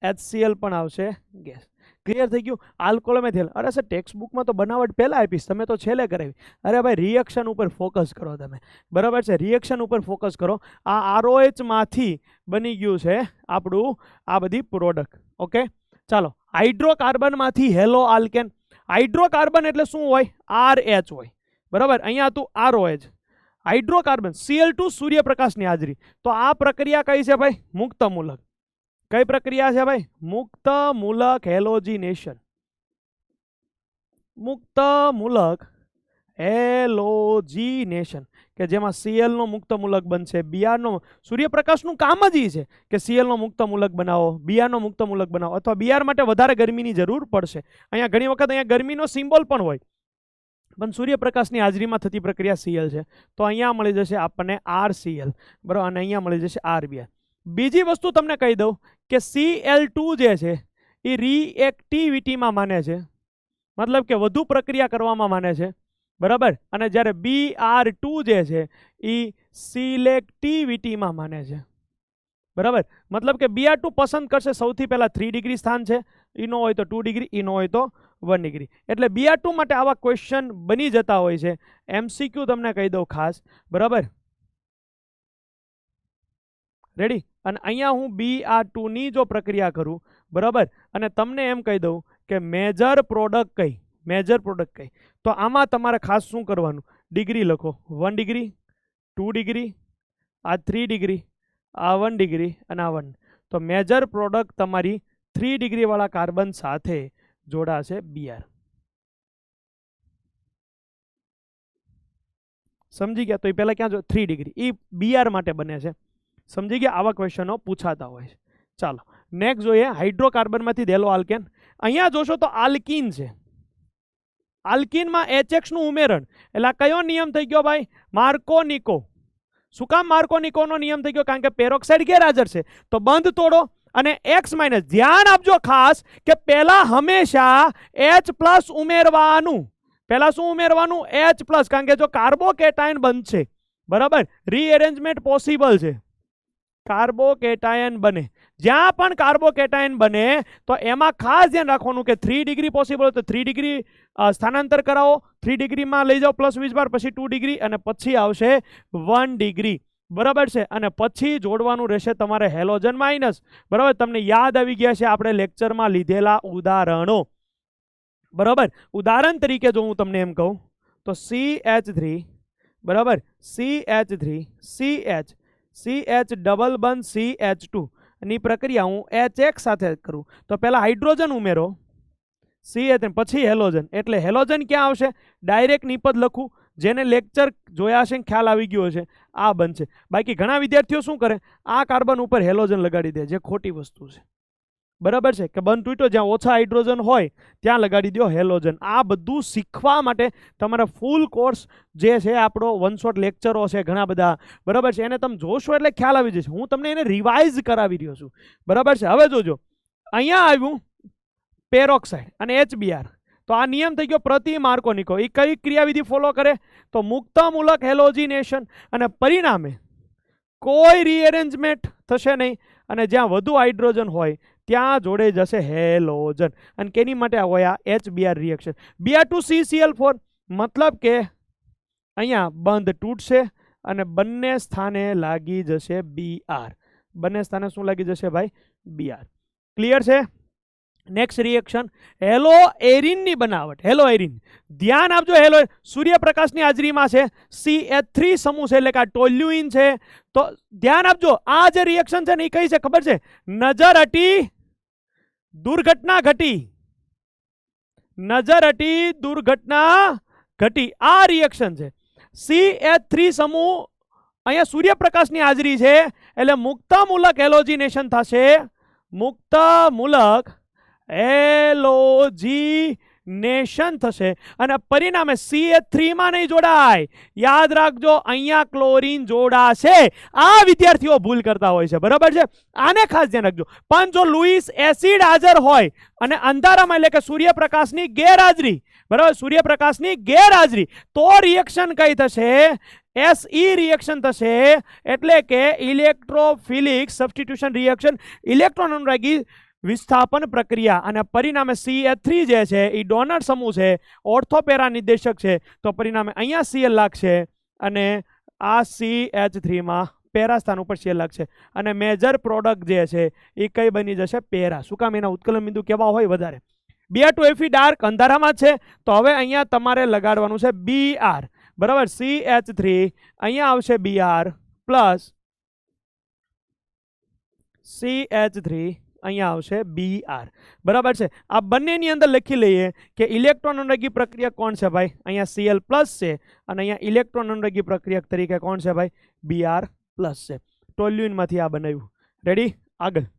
HCl પણ આવશે ગેસ. ક્લિયર થઈ ગયું? આલ્કોહોલ મેથેલ. અરે સર ટેક્સ્ટબુકમાં તો બનાવટ પહેલા આપીશ, તમે તો છેલ્લે કરાવી. અરે ભાઈ રિએક્શન ઉપર ફોકસ કરો તમે. બરાબર છે. રિએક્શન ઉપર ફોકસ કરો. આ ROH માંથી બની ગયું છે આપણું આ બધી પ્રોડક્ટ. ઓકે. ચાલો, હાઇડ્રોકાર્બનમાંથી હેલો આલ્કેન. હાઇડ્રોકાર્બન એટલે શું હોય? RH હોય. બરાબર. અહીંયા હતું ROH. હાઇડ્રોકાર્બન Cl2 સૂર્યપ્રકાશની હાજરી. તો આ પ્રક્રિયા કઈ છે ભાઈ? મુક્ત મૂલક. કઈ પ્રક્રિયા છે ભાઈ? મુક્ત મૂલક હેલોજિનેશન. મુક્ત મૂલક હેલોજિનેશન કે જેમાં Cl નો મુક્ત મૂલક બનશે, Br નો. સૂર્યપ્રકાશનું કામ જ છે કે Cl નો મુક્ત મૂલક બનાવો, Br નો મુક્ત મૂલક બનાવો, અથવા Br માટે વધારે ગરમીની જરૂર પડશે. અહીંયા ઘણી વખત અહીંયા ગરમીનો સિમ્બોલ પણ હોય, પણ સૂર્યપ્રકાશની હાજરીમાં થતી પ્રક્રિયા Cl છે. તો અહીંયા મળી જશે આપણને RCl. બરાબર. અને અહીંયા મળી જશે RBr. બીજી વસ્તુ તમને કહી દઉં કે Cl2 જે છે એ રિએક્ટિવિટીમાં માને છે, મતલબ કે વધુ પ્રક્રિયા કરવામાં માને છે. બરાબર. અને જ્યારે Br2 જે છે એ સિલેક્ટિવિટીમાં માને છે. બરાબર. મતલબ કે Br2 પસંદ કરશે સૌથી પહેલા 3 ડિગ્રી સ્થાન છે, ઈનો હોય તો 2 ડિગ્રી, ઈનો હોય તો 1 ડિગ્રી. એટલે Br2 માટે આવા ક્વેશ્ચન બની જતા હોય છે. MCQ તમને કહી દઉં ખાસ. બરાબર. રેડી. અને અહીંયા હું Br2 ની જો પ્રક્રિયા કરું, બરાબર, અને તમને એમ કહી દઉં કે મેજર પ્રોડક્ટ કઈ, મેજર પ્રોડક્ટ કઈ, તો આમાં તમારે ખાસ શું કરવાનું? ડિગ્રી લખો. 1 ડિગ્રી, 2 ડિગ્રી, આ 3 ડિગ્રી, આ 1 ડિગ્રી અને આ 1, તો મેજર પ્રોડક્ટ તમારી 3 ડિગ્રી વાળા કાર્બન સાથે જોડાશે Br. સમજી ગયા? તો એ પહેલા ક્યાં જો 3 ડિગ્રી એ Br માટે બને છે. સમજી ગયા? આવા ક્વેશ્ચનો પૂછાતા હોય છે. ચાલો નેક્સ્ટ જોઈએ હાઇડ્રોકાર્બનમાંથી એલો આલ્કેન. અહીંયા જોશો તો આલ્કીન છે. આલ્કીનમાં HX નું ઉમેરણ એટલે આ કયો નિયમ થઈ ગયો ભાઈ? માર્કોનિકો. શું કામ માર્કોનિકોનો નિયમ થઈ ગયો? કારણ કે પેરોક્સાઇડ ગેરહાજર છે તો બંધ તોડો અને X માઇનસ. ધ્યાન આપજો ખાસ કે પહેલા હંમેશા H+ ઉમેરવાનું. પહેલા શું ઉમેરવાનું? H+, કારણ કે જો કાર્બોકેટાયન બનશે, બરાબર, રીએરેન્જમેન્ટ પોસિબલ છે. કાર્બોકેટાયન બને, જ્યાં પણ કાર્બોકેટાયન બને તો એમાં ખાસ ધ્યાન રાખવાનું કે 3 ડિગ્રી પોસિબલ હોય તો 3 ડિગ્રી સ્થાનાંતર કરાવો, 3 ડિગ્રીમાં લઈ જાઓ +20 પછી 2 ડિગ્રી અને પછી આવશે 1 ડિગ્રી. બરાબર છે? અને પછી જોડવાનું રહેશે તમારે હેલોજન માઇનસ. બરાબર, તમને યાદ આવી ગયા છે આપણે લેક્ચરમાં લીધેલા ઉદાહરણો. બરાબર, ઉદાહરણ તરીકે જો હું તમને એમ કહું તો CH3, બરાબર, CH3 CH ડબલ બંધ CH2 ની પ્રક્રિયા હું HX સાથે કરું તો પહેલા હાઇડ્રોજન ઉમેરો CH પછી હેલોજન, એટલે હેલોજન ક્યાં આવશે? ડાયરેક્ટ નિપદ લખું, જેને લેક્ચર જોયા છે ખ્યાલ આવી ગયો છે, આ બનશે. બાકી ઘણા વિદ્યાર્થીઓ શું કરે? આ કાર્બન ઉપર હેલોજન લગાડી દે, જે ખોટી વસ્તુ છે. બરાબર છે? કે બંધ તૂટ્યો જ્યાં ઓછા હાઇડ્રોજન હોય ત્યાં લગાડી દો હેલોજન. આ બધું શીખવા માટે તમારા ફૂલ કોર્સ જે છે આપણો 1 શોટ લેક્ચરો છે ઘણા બધા, બરાબર છે, એને તમે જોશો એટલે ખ્યાલ આવી જશે. હું તમને એને રિવાઇઝ કરાવી રહ્યો છું. બરાબર છે? હવે જોજો, અહીંયા આવ્યું પેરોક્સાઇડ અને HBr, તો આ નિયમ થઈ ગયો પ્રતિ માર્કોનિકો. એ કઈ ક્રિયાવિધિ ફોલો કરે? તો મુક્તમૂલક હેલોજિનેશન, અને પરિણામે કોઈ રીએરેન્જમેન્ટ થશે નહીં અને જ્યાં વધુ હાઇડ્રોજન હોય ત્યાં જોડે જશે હેલોજન. અને કેની માટે હોય આ HBr રિએક્શન? Br2CCl4, મતલબ કે અહીંયા બંધ તૂટશે અને બંને સ્થાને લાગી જશે Br. બંને સ્થાને શું લાગી જશે ભાઈ? Br. ક્લિયર છે? નેક્સ્ટ રિએક્શન હેલો એરિનની બનાવટ. હેલો એરિન, ધ્યાન આપજો, હેલો સૂર્યપ્રકાશની હાજરીમાં છે, CH3 સમૂહ છે એટલે કે આ ટોલ્યુઇન છે. તો ધ્યાન આપજો, આ જે રિએક્શન છે ને એ કઈ છે ખબર છે? નજર હટી દુર્ઘટના ઘટી. નજર હટી દુર્ઘટના ઘટી, આ રિએક્શન છે. CH3 સમૂહ અહીંયા સૂર્યપ્રકાશની હાજરી છે એટલે મુક્તમૂલક હેલોજિનેશન થશે. મુક્તમૂલક હેલોજિનેશન થશે અને પરિણામે CH3 માં નહીં જોડાય. યાદ રાખજો, અહીંયા ક્લોરીન જોડાશે. આ વિદ્યાર્થીઓ ભૂલ કરતા હોય છે. બરાબર છે? આને ખાસ ધ્યાન રાખજો. પણ જો લુઈસ એસિડ હાજર હોય અને અંધારામાં એટલે કે સૂર્યપ્રકાશની ગેરહાજરી, બરાબર, સૂર્યપ્રકાશની ગેરહાજરી, તો રિએક્શન કઈ થશે? SE રિએક્શન થશે. એટલે કે ઇલેક્ટ્રોફિલિક સબસ્ટિટ્યુશન રિએક્શન, ઇલેક્ટ્રોન અનુરાગી વિસ્થાપન પ્રક્રિયા. અને પરિણામે CH3 જે છે એ ડોનર સમૂહ છે, ઓર્થોપેરા નિર્દેશક છે, તો પરિણામે અહીંયા Cl લાગશે અને આ CH3 માં પેરા સ્થાન ઉપર Cl લાગશે અને મેજર પ્રોડક્ટ જે છે એ કઈ બની જશે? પેરા. શું કામ? એના ઉત્કલન બિંદુ કેવા હોય? વધારે. Br2Fe ડાર્ક અંધારામાં છે તો હવે અહીંયા તમારે લગાડવાનું છે Br. બરાબર, CH3 અહીંયા આવશે Br પ્લસ CH3 અહીંયા આવશે Br. બરાબર છે? આ બંનેની અંદર લખી લઈએ કે ઇલેક્ટ્રોન અનુરાગી પ્રક્રિયા કોણ છે ભાઈ? અહીંયા Cl પ્લસ છે અને અહીંયા ઇલેક્ટ્રોન અનુરાગી પ્રક્રિયા તરીકે કોણ છે ભાઈ? Br પ્લસ છે. ટોલ્યુઇનમાંથી આ બનાવ્યું. રેડી? આગળ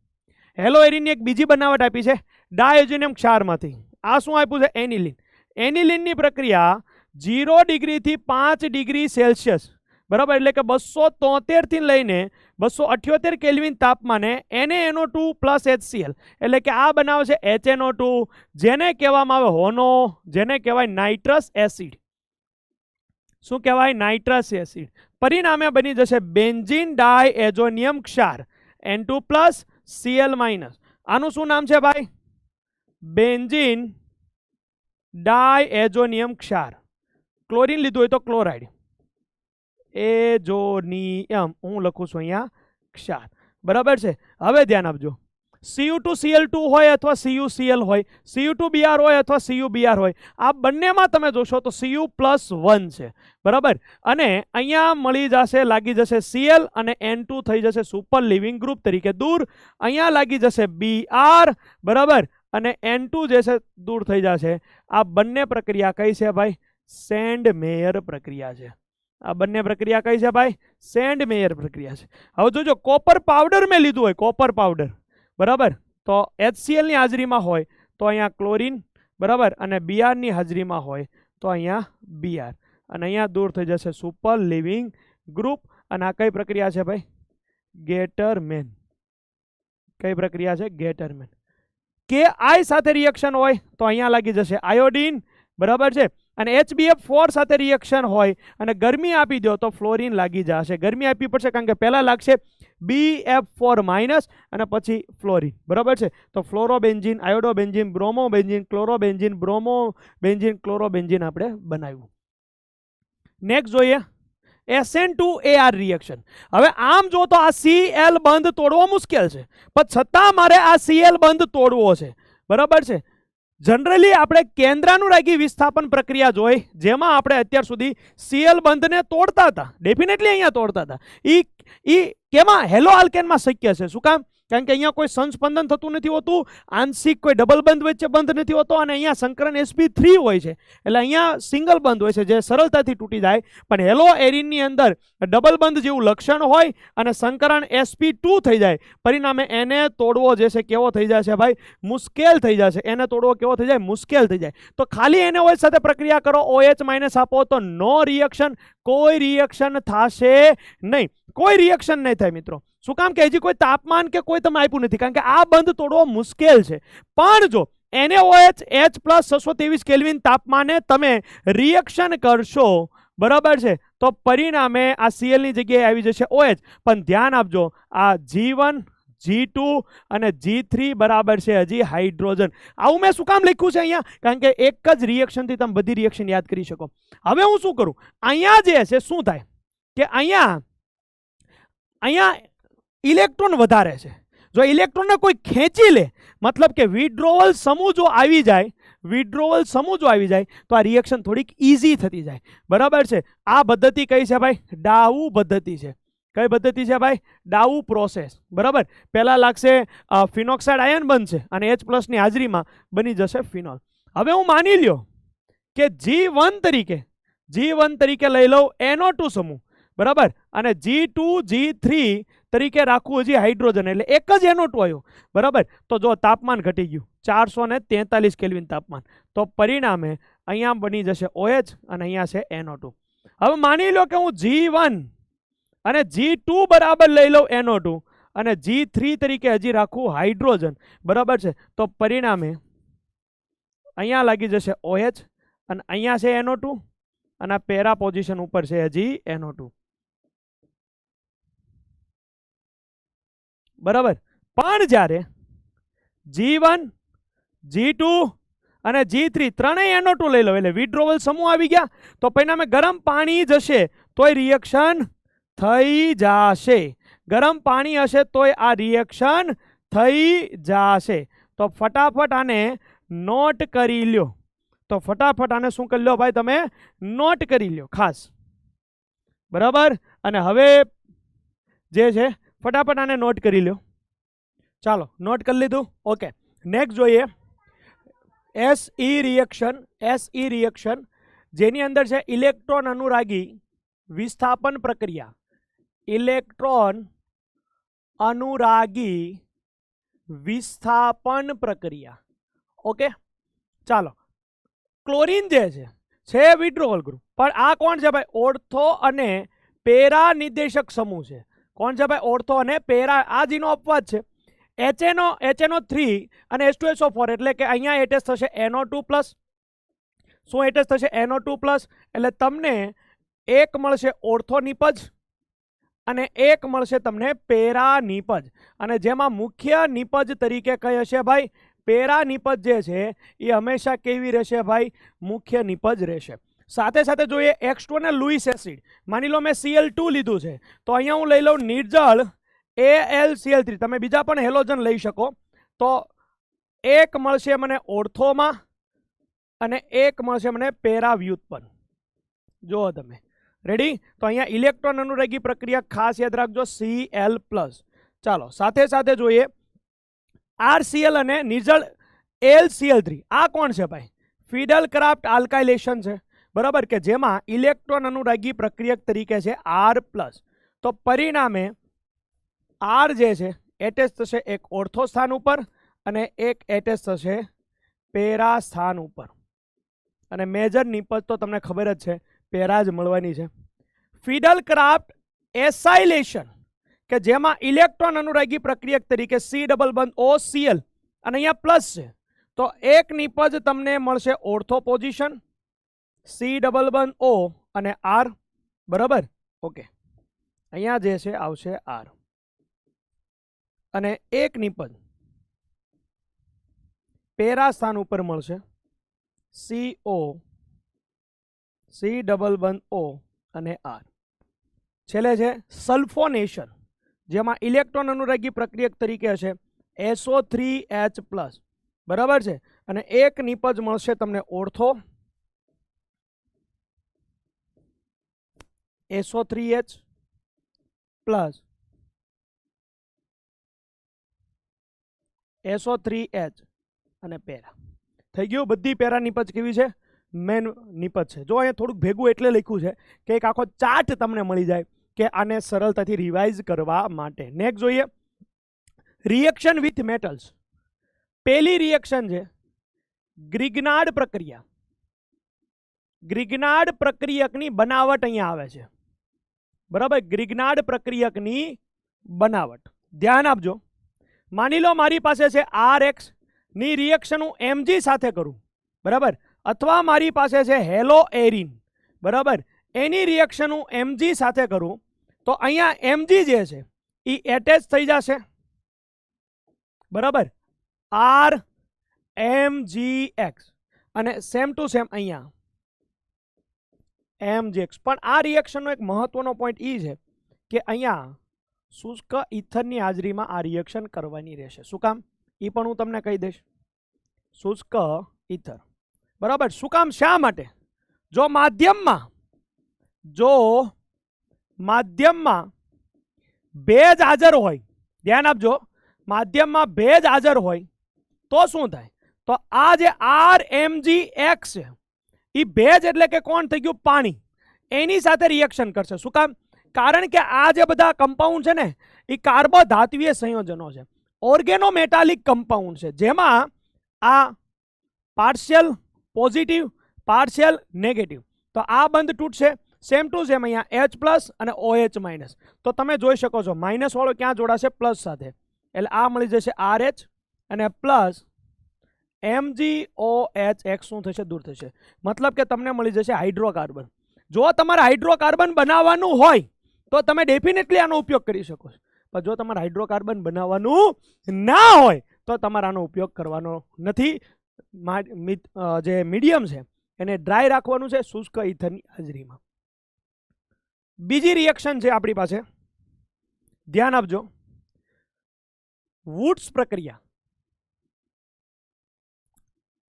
હેલો એરિનની એક બીજી બનાવટ આપી છે ડાયોજેનિયમ ક્ષારમાંથી. આ શું આપ્યું છે? એનિલિન. એનિલિનની પ્રક્રિયા 0 ડિગ્રીથી 5 ડિગ્રી સેલ્સિયસ, બરાબર, એટલે કે 273 થી લઈને 278 કેલ્વિન તાપમાને NaNO2 પ્લસ HCl, એટલે કે આ બનાવે છે HNO2, જેને કહેવામાં આવે હોનો, જેને કહેવાય નાઇટ્રસ એસિડ. શું કહેવાય? Nitrous acid. પરિણામે બની જશે બેન્ઝીન ડાયએઝોનિયમ ક્ષાર, N2 પ્લસ Cl માઇનસ. આનું શું નામ છે ભાઈ? બેન્ઝીન ડાયએઝોનિયમ ક્ષાર. ક્લોરીન લીધું હોય તો ક્લોરાઇડ. એઝોનિયમ હું લખું છું અહીંયા ક્ષાર. બરાબર છે? હવે ધ્યાન આપજો, Cu2Cl2 હોય અથવા CuCl હોય, Cu2Br હોય અથવા CuBr હોય, આ બંનેમાં તમે જોશો તો Cu+1 છે, બરાબર. અને અહીંયા મળી જશે, લાગી જશે Cl અને N2 થઈ જશે સુપર લિવિંગ ગ્રુપ તરીકે દૂર. અહીંયા લાગી જશે Br, બરાબર, અને N2 જે છે દૂર થઈ જશે. આ બંને પ્રક્રિયા કઈ છે ભાઈ? સેન્ડ-મેયર પ્રક્રિયા છે. આ બંને પ્રક્રિયા કઈ છે ભાઈ? સેન્ડ-મેયર પ્રક્રિયા છે. હવે જોજો, કોપર પાવડર મેં લીધું હોય, કોપર પાવડર, બરાબર, તો HCl ની હાજરીમાં હોય તો અહીંયા ક્લોરીન, બરાબર, અને Br ની હાજરીમાં હોય તો અહીંયા Br, અને અહીંયા દૂર થઈ જશે સુપર લિવિંગ ગ્રુપ. અને આ કઈ પ્રક્રિયા છે ભાઈ? ગેટરમેન. કઈ પ્રક્રિયા છે? ગેટરમેન. Ki સાથે રિએક્શન હોય તો અહીંયા લાગી જશે આયોડીન, બરાબર છે, અને HBF4 સાથે રિએક્શન હોય અને ગરમી આપી દો તો ફ્લોરિન લાગી જશે. ગરમી આપવી પડશે કારણ કે પહેલા લાગશે BF4- અને પછી ફ્લોરિન, બરાબર છે. તો ફ્લોરોબેન્ઝીન, આયોડોબેન્ઝીન, બ્રોમોબેન્ઝીન, ક્લોરોબેન્ઝીન, બ્રોમોબેન્ઝીન, ક્લોરોબેન્ઝીન આપણે બનાવ્યું. નેક્સ્ટ જોઈએ SN2AR રિએક્શન. હવે આમ જો તો આ Cl બંધ તોડવો મુશ્કેલ છે, પણ છતાં મારે આ Cl બંધ તોડવો છે, બરાબર છે. જનરલી આપણે કેન્દ્રાનુરાગી વિસ્થાપન પ્રક્રિયા જોઈ, જેમાં આપણે અત્યાર સુધી Cl બંધને તોડતા હતા, ડેફિનેટલી અહીંયા તોડતા હતા. ઈ કેમાં? હેલો આલ્કેનમાં શક્ય છે. શું કામ? કારણ કે અહીંયા કોઈ સંસ્પંદન થતું નથી હોતું, આંશિક કોઈ ડબલ બંધ વચ્ચે બંધ નથી હોતો, અને અહીંયા સંકરણ sp3 હોય છે, એટલે અહીંયા સિંગલ બંધ હોય છે જે સરળતાથી તૂટી જાય. પણ હેલો એરિનની અંદર ડબલ બંધ જેવું લક્ષણ હોય અને સંકરણ sp2 થઈ જાય, પરિણામે એને તોડવો જે છે કેવો થઈ જશે ભાઈ? મુશ્કેલ થઈ જશે. એને તોડવો કેવો થઈ જાય? મુશ્કેલ થઈ જાય. તો ખાલી NaOH સાથે પ્રક્રિયા કરો, OH- આપો તો નો રિએક્શન, કોઈ રિએક્શન થશે નહીં, કોઈ રિએક્શન નહીં થાય મિત્રો. શું કામ? કે હજી કોઈ તાપમાન કે કોઈ તમે આપ્યું નથી, કારણ કે આ બંધ તોડવો મુશ્કેલ છે. પણ જો NaOH H+623 કેલ્વિન તાપમાને તમે રિએક્શન કરશો, બરાબર છે, તો પરિણામે આ Cl ની જગ્યાએ આવી જશે OH. પણ ધ્યાન આપજો, આ G1, G2 અને G3 બરાબર છે હજી હાઇડ્રોજન. આવું મેં શું કામ લખ્યું છે અહીંયા? કારણ કે એક જ રિએક્શનથી તમે બધી રિએક્શન યાદ કરી શકો. હવે હું શું કરું? અહીંયા જે છે શું થાય કે અહીંયા ઇલેક્ટ્રોન વધારે છે. જો ઇલેક્ટ્રોનને કોઈ ખેંચી લે, મતલબ કે વિડ્રોવલ સમૂહ જો આવી જાય, વિડ્રોવલ સમૂહ જો આવી જાય તો આ રિએક્શન થોડીક ઈઝી થતી જાય, બરાબર છે. આ પદ્ધતિ કઈ છે ભાઈ? ડાઉ પદ્ધતિ છે. કઈ પદ્ધતિ છે ભાઈ? ડાઉ પ્રોસેસ, બરાબર. પહેલા લાગશે ફિનોક્સાઇડ આયન બનશે અને H+ ની હાજરીમાં બની જશે ફિનોલ. હવે હું માની લ્યો કે G1 તરીકે લઈ લઉં NO2 સમૂહ, બરાબર, અને G2, G3 તરીકે રાખવું હજી હાઇડ્રોજન, એટલે એક જ NO2 આવ્યો, બરાબર. તો જો તાપમાન ઘટી ગયું 443 કેલ્વિન તાપમાન, તો પરિણામે અહીંયા બની જશે OH અને અહીંયા છે NO2. હવે માની લો કે હું G1 અને G2 બરાબર લઈ લઉં NO2 અને G3 તરીકે હજી રાખવું હાઇડ્રોજન, બરાબર છે. તો પરિણામે અહીંયા લાગી જશે OH અને અહીંયા છે NO2 અને પેરા પોઝિશન ઉપર છે હજી NO2, બરાબર. પણ જ્યારે G1, G2 અને G3 ત્રણેય NO2 લઈ લો એટલે વિડ્રોવલ સમૂહ આવી ગયા, તો પરિણામે ગરમ પાણી જશે તોય રિએક્શન થઈ જશે. ગરમ પાણી હશે તોય આ રિએક્શન થઈ જશે. તો ફટાફટ આને નોટ કરી લ્યો. તો ફટાફટ આને શું કરી લો ભાઈ? તમે નોટ કરી લ્યો ખાસ, બરાબર. અને હવે જે છે ફટાફટ આને નોટ કરી લ્યો. ચાલો, નોટ કરી લીધું? ઓકે. નેક્સ્ટ જોઈએ SE રિએક્શન, જેની અંદર છે ઇલેક્ટ્રોન અનુરાગી વિસ્થાપન પ્રક્રિયા. ઇલેક્ટ્રોન અનુરાગી વિસ્થાપન પ્રક્રિયા. ઓકે, ચાલો. ક્લોરીન જે છે વિડ્રોવલ ગ્રુપ, પણ આ કોણ છે ભાઈ? ઓર્થો અને પેરા નિર્દેશક સમૂહ છે. કોણ છે ભાઈ? ઓર્થો અને પેરા. આ જીનો અપવાદ છે. HNO3 અને H2SO4, એટલે કે અહીંયા એટેચ થશે NO2+. શું એટેચ થશે? NO2+. એટલે તમને એક મળશે ઓર્થો નિપજ અને એક મળશે તમને પેરા નિપજ. અને જેમાં મુખ્ય નિપજ તરીકે કઈ હશે ભાઈ? પેરા નિપજ જે છે એ હંમેશા કેવી રહેશે ભાઈ? મુખ્ય નિપજ રહેશે. સાથે સાથે જોઈએ X2 અને લુઈસ એસિડ. માની લો મેં Cl2 લીધું છે, તો અહીંયા હું લઈ લઉં નિર્જળ AlCl3. તમે બીજા પણ હેલોજન લઈ શકો, તો એક મળશે મને ઓર્થોમાં અને એક મળશે મને પેરા વ્યુત્પન્ન. જુઓ તમે રેડી. તો અહીંયા ઇલેક્ટ્રોન અનુરાગી પ્રક્રિયા ખાસ યાદ રાખજો Cl+. ચાલો સાથે સાથે જોઈએ RCl અને નિઝળ AlCl3. આ કોણ છે ભાઈ? ફિડલ ક્રાફ્ટ આલ્કાઇલેશન છે બરાબર, કે જેમાં ઇલેક્ટ્રોન અનુરાગી પ્રક્રિયક તરીકે છે R+. તો પરિણામે R જે છે એટેચ થશે એક ઓર્થો સ્થાન ઉપર અને એક એટેચ થશે પેરા સ્થાન ઉપર. અને મેજર નિપજ તો તમને ખબર જ છે, પેરા જ મળવાની છે. ફિડલ ક્રાફ્ટ એસાઇલેશન કે જેમાં ઇલેક્ટ્રોન અનુરાગી પ્રક્રિયક તરીકે C ડબલ બંધ OCl અને અહીંયા પ્લસ છે, તો એક નિપજ તમને મળશે ઓર્થો પોઝિશન C ડબલ બંધ O અને R બરાબર. ઓકે, અહીંયા જે છે આવશે R અને એક નિપજ પેરા સ્થાન ઉપર મળશે CO C ડબલ બંધ O અને R. છેલ્લે છે સલ્ફોનેશન, જેમાં ઇલેક્ટ્રોન અનુરાગી પ્રક્રિયક તરીકે હશે SO3H+. બરાબર છે, અને એક નિપજ મળશે તમને ઓર્થો SO3H+ SO3H અને પેરા. થઈ ગયું. બધી પેરા નિપજ કેવી છે? મેન નિપજ છે. જો અહીંયા થોડુંક ભેગું એટલે લખ્યું છે કે એક આખો ચાર્ટ તમને મળી જાય કે આને સરળતાથી રિવાઇઝ કરવા માટે. નેક્સ્ટ જોઈએ રિએક્શન વિથ મેટલ્સ. પહેલી રિએક્શન છે ગ્રિગ્નાર્ડ પ્રક્રિયા. ગ્રિગ્નાર્ડ પ્રક્રિયકની બનાવટ અહીંયા આવે છે બરાબર. ગ્રિગ્નાર્ડ પ્રક્રિયકની બનાવટ ધ્યાન આપજો. માની લો મારી પાસે છે RX ની રિએક્શન હું Mg સાથે કરું બરાબર, અથવા મારી પાસે છે હેલો એરિન બરાબર, એની રિએક્શન હું Mg સાથે કરું, તો અહીંયા Mg જે છે એ એટેચ થઈ જશે બરાબર RMgX અને સેમ ટુ સેમ અહીંયા MgX. પણ આ રિએક્શનનો એક મહત્વનો પોઈન્ટ એ છે કે અહીંયા શુષ્ક ઇથરની હાજરીમાં આ રિએક્શન કરવાની રહેશે. શું કામ? એ પણ હું તમને કહી દઈશ. શુષ્ક ઇથર બરાબર. શું કામ? શા માટે? જો માધ્યમમાં ભેજ હાજર હોય, ધ્યાન આપજો, માધ્યમમાં ભેજ હાજર હોય તો શું થાય? તો આ જે RMgX છે એ ભેજ એટલે કે કોણ થઈ ગયું? પાણી. એની સાથે રિએક્શન કરશે. શું કામ? કારણ કે આ જે બધા કમ્પાઉન્ડ છે ને એ કાર્બોધાત્વીય સંયોજનો છે, ઓર્ગેનોમેટાલિક કમ્પાઉન્ડ છે, જેમાં આ પાર્શિયલ પોઝિટિવ પાર્શિયલ નેગેટિવ. તો આ બંધ તૂટશે. સેમ ટુ સેમ અહીંયા H+ અને OH-. તો તમે જોઈ શકો છો માઇનસ વાળો ક્યાં જોડાશે? પ્લસ સાથે. એટલે આ મળી જશે RH અને પ્લસ MgOH શું થશે? દૂર થશે. મતલબ કે તમને મળી જશે હાઇડ્રોકાર્બન. જો તમારે હાઇડ્રોકાર્બન બનાવવાનું હોય તો તમે ડેફિનેટલી આનો ઉપયોગ કરી શકો છો, પણ જો તમારે હાઇડ્રોકાર્બન બનાવવાનું ના હોય તો તમારે આનો ઉપયોગ કરવાનો નથી. જે મીડિયમ છે એને ડ્રાય રાખવાનું છે શુષ્ક ઇથરની હાજરીમાં. બીજી રિએક્શન છે આપણી પાસે, ધ્યાન આપજો, વુડ્સ પ્રક્રિયા.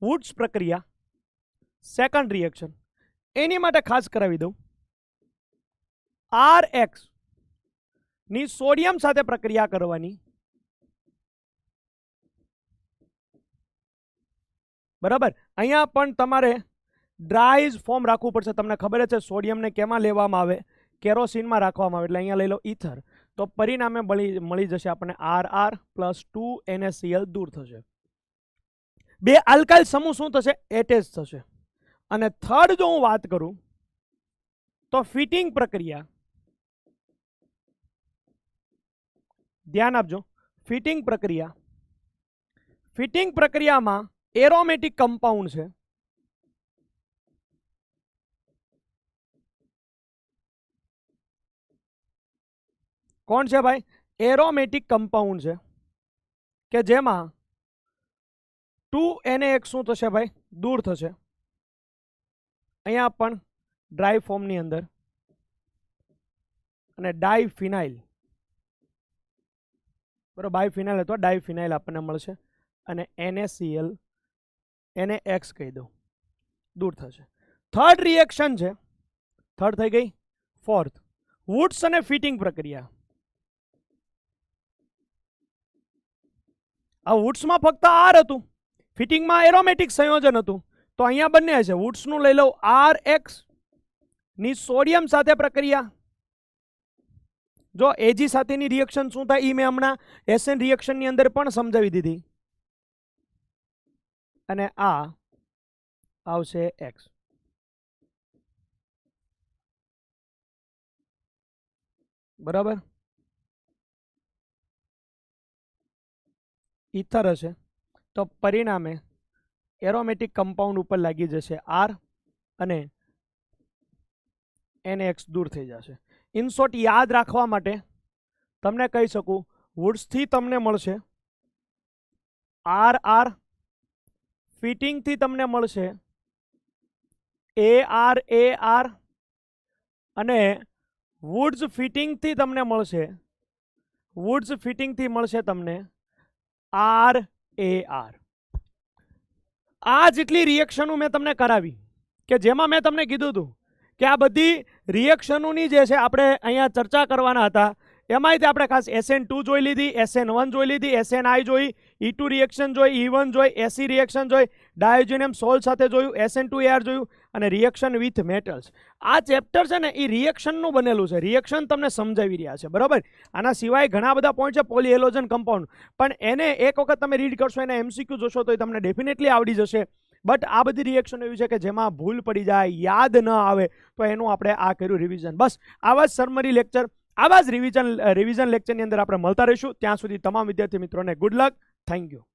વુડ્સ પ્રક્રિયા સેકન્ડ રિએક્શન. એની માટે ખાસ કરાવી દઉં, RX ની સોડિયમ સાથે પ્રક્રિયા કરવાની બરાબર. અહીંયા પણ તમારે ડ્રાય ફોર્મ રાખવું પડશે. તમને ખબર છે સોડિયમને કેમાં લેવામાં આવે? કેરોસીનમાં રાખવામાં આવે. એટલે અહીંયા લઈ લો ઇથર, તો પરિણામે મળી જશે આપણને RR + 2NaCl દૂર થશે. બે આલ્કાઇલ સમૂહ શું થશે? એટેચ થશે. અને થર્ડ જો હું વાત કરું તો ફિટિંગ પ્રક્રિયા. ધ્યાન આપજો, ફિટિંગ પ્રક્રિયા. ફિટિંગ પ્રક્રિયામાં એરોમેટિક કમ્પાઉન્ડ છે કોણ છે ભાઈ? એરોમેટિક કમ્પાઉન્ડ છે કે જેમાં 2NaX શું થશે ભાઈ? દૂર થશે. અહીંયા પણ ડ્રાય ફોર્મની અંદર અને ડાયફિનાઇલ બરાબર, બાયફિનાઇલ અથવા ડાયફિનાઇલ આપણને મળશે. અને NaCl એને X કહી દઉં, દૂર થશે. થર્ડ રિએક્શન છે, થર્ડ થઈ ગઈ. ફોર્થ, વુડ્સ અને ફિટિંગ પ્રક્રિયા. આ વુડ્સમાં ફક્ત R હતું, ફિટિંગમાં એરોમેટિક સંયોજન હતું. તો અહીંયા બંને છે, વુડ્સનું લઈ લઉં RX ની સોડિયમ સાથે પ્રક્રિયા. જો Ag સાથેની રિએક્શન શું થાય એ મેં હમણાં SN રિએક્શનની અંદર પણ સમજાવી દીધી. અને આ આવશે X. બરાબર. ઇથર હશે તો પરિણામે એરોમેટિક કમ્પાઉન્ડ ઉપર લાગી જશે R અને NX દૂર થઈ જશે. ઇન શોર્ટ યાદ રાખવા માટે તમને કહી શકું, વુડ્સથી તમને મળશે RR, ફિટિંગથી તમને મળશે AR અને વુડ્સ ફિટિંગથી તમને મળશે તમને RAR. આ જેટલી રિએક્શનો મેં તમને કરાવી કે જેમાં મેં તમને કીધું હતું કે આ બધી રિએક્શનોની જે છે આપણે અહીંયા ચર્ચા કરવાના હતા. એમાંય આપણે ખાસ SN2 જોઈ લીધી, SN1 જોઈ લીધી, SNI જોઈ, E2 રિએક્શન જોઈ, E1 જોઈ, SE રિએક્શન જોઈ, ડાયોજેનિયમ સોલ્ટ સાથે જોયું, SN2AR જોયું અને રિએક્શન વિથ મેટલ્સ. આ ચેપ્ટર છે ને એ રિએક્શનનું બનેલું છે, રિએક્શન તમને સમજાવી રહ્યા છે. બરાબર. આના સિવાય ઘણા બધા પોઈન્ટ છે, પોલીહેલોજન કમ્પાઉન્ડ, પણ એને એક વખત તમે રીડ કરશો, એને MCQ જોશો તો તમને ડેફિનેટલી આવડી જશે. બટ આ બધી રિએક્શન એવી છે કે જેમાં ભૂલ પડી જાય, યાદ ન આવે, તો એનું આપણે આ કર્યું રિવિઝન. બસ આવા જ સમરી લેક્ચર, આવા જ રિવિઝન લેક્ચરની અંદર આપણે મળતા રહીશું. ત્યાં સુધી તમામ વિદ્યાર્થી મિત્રોને ગુડ લક. Thank you.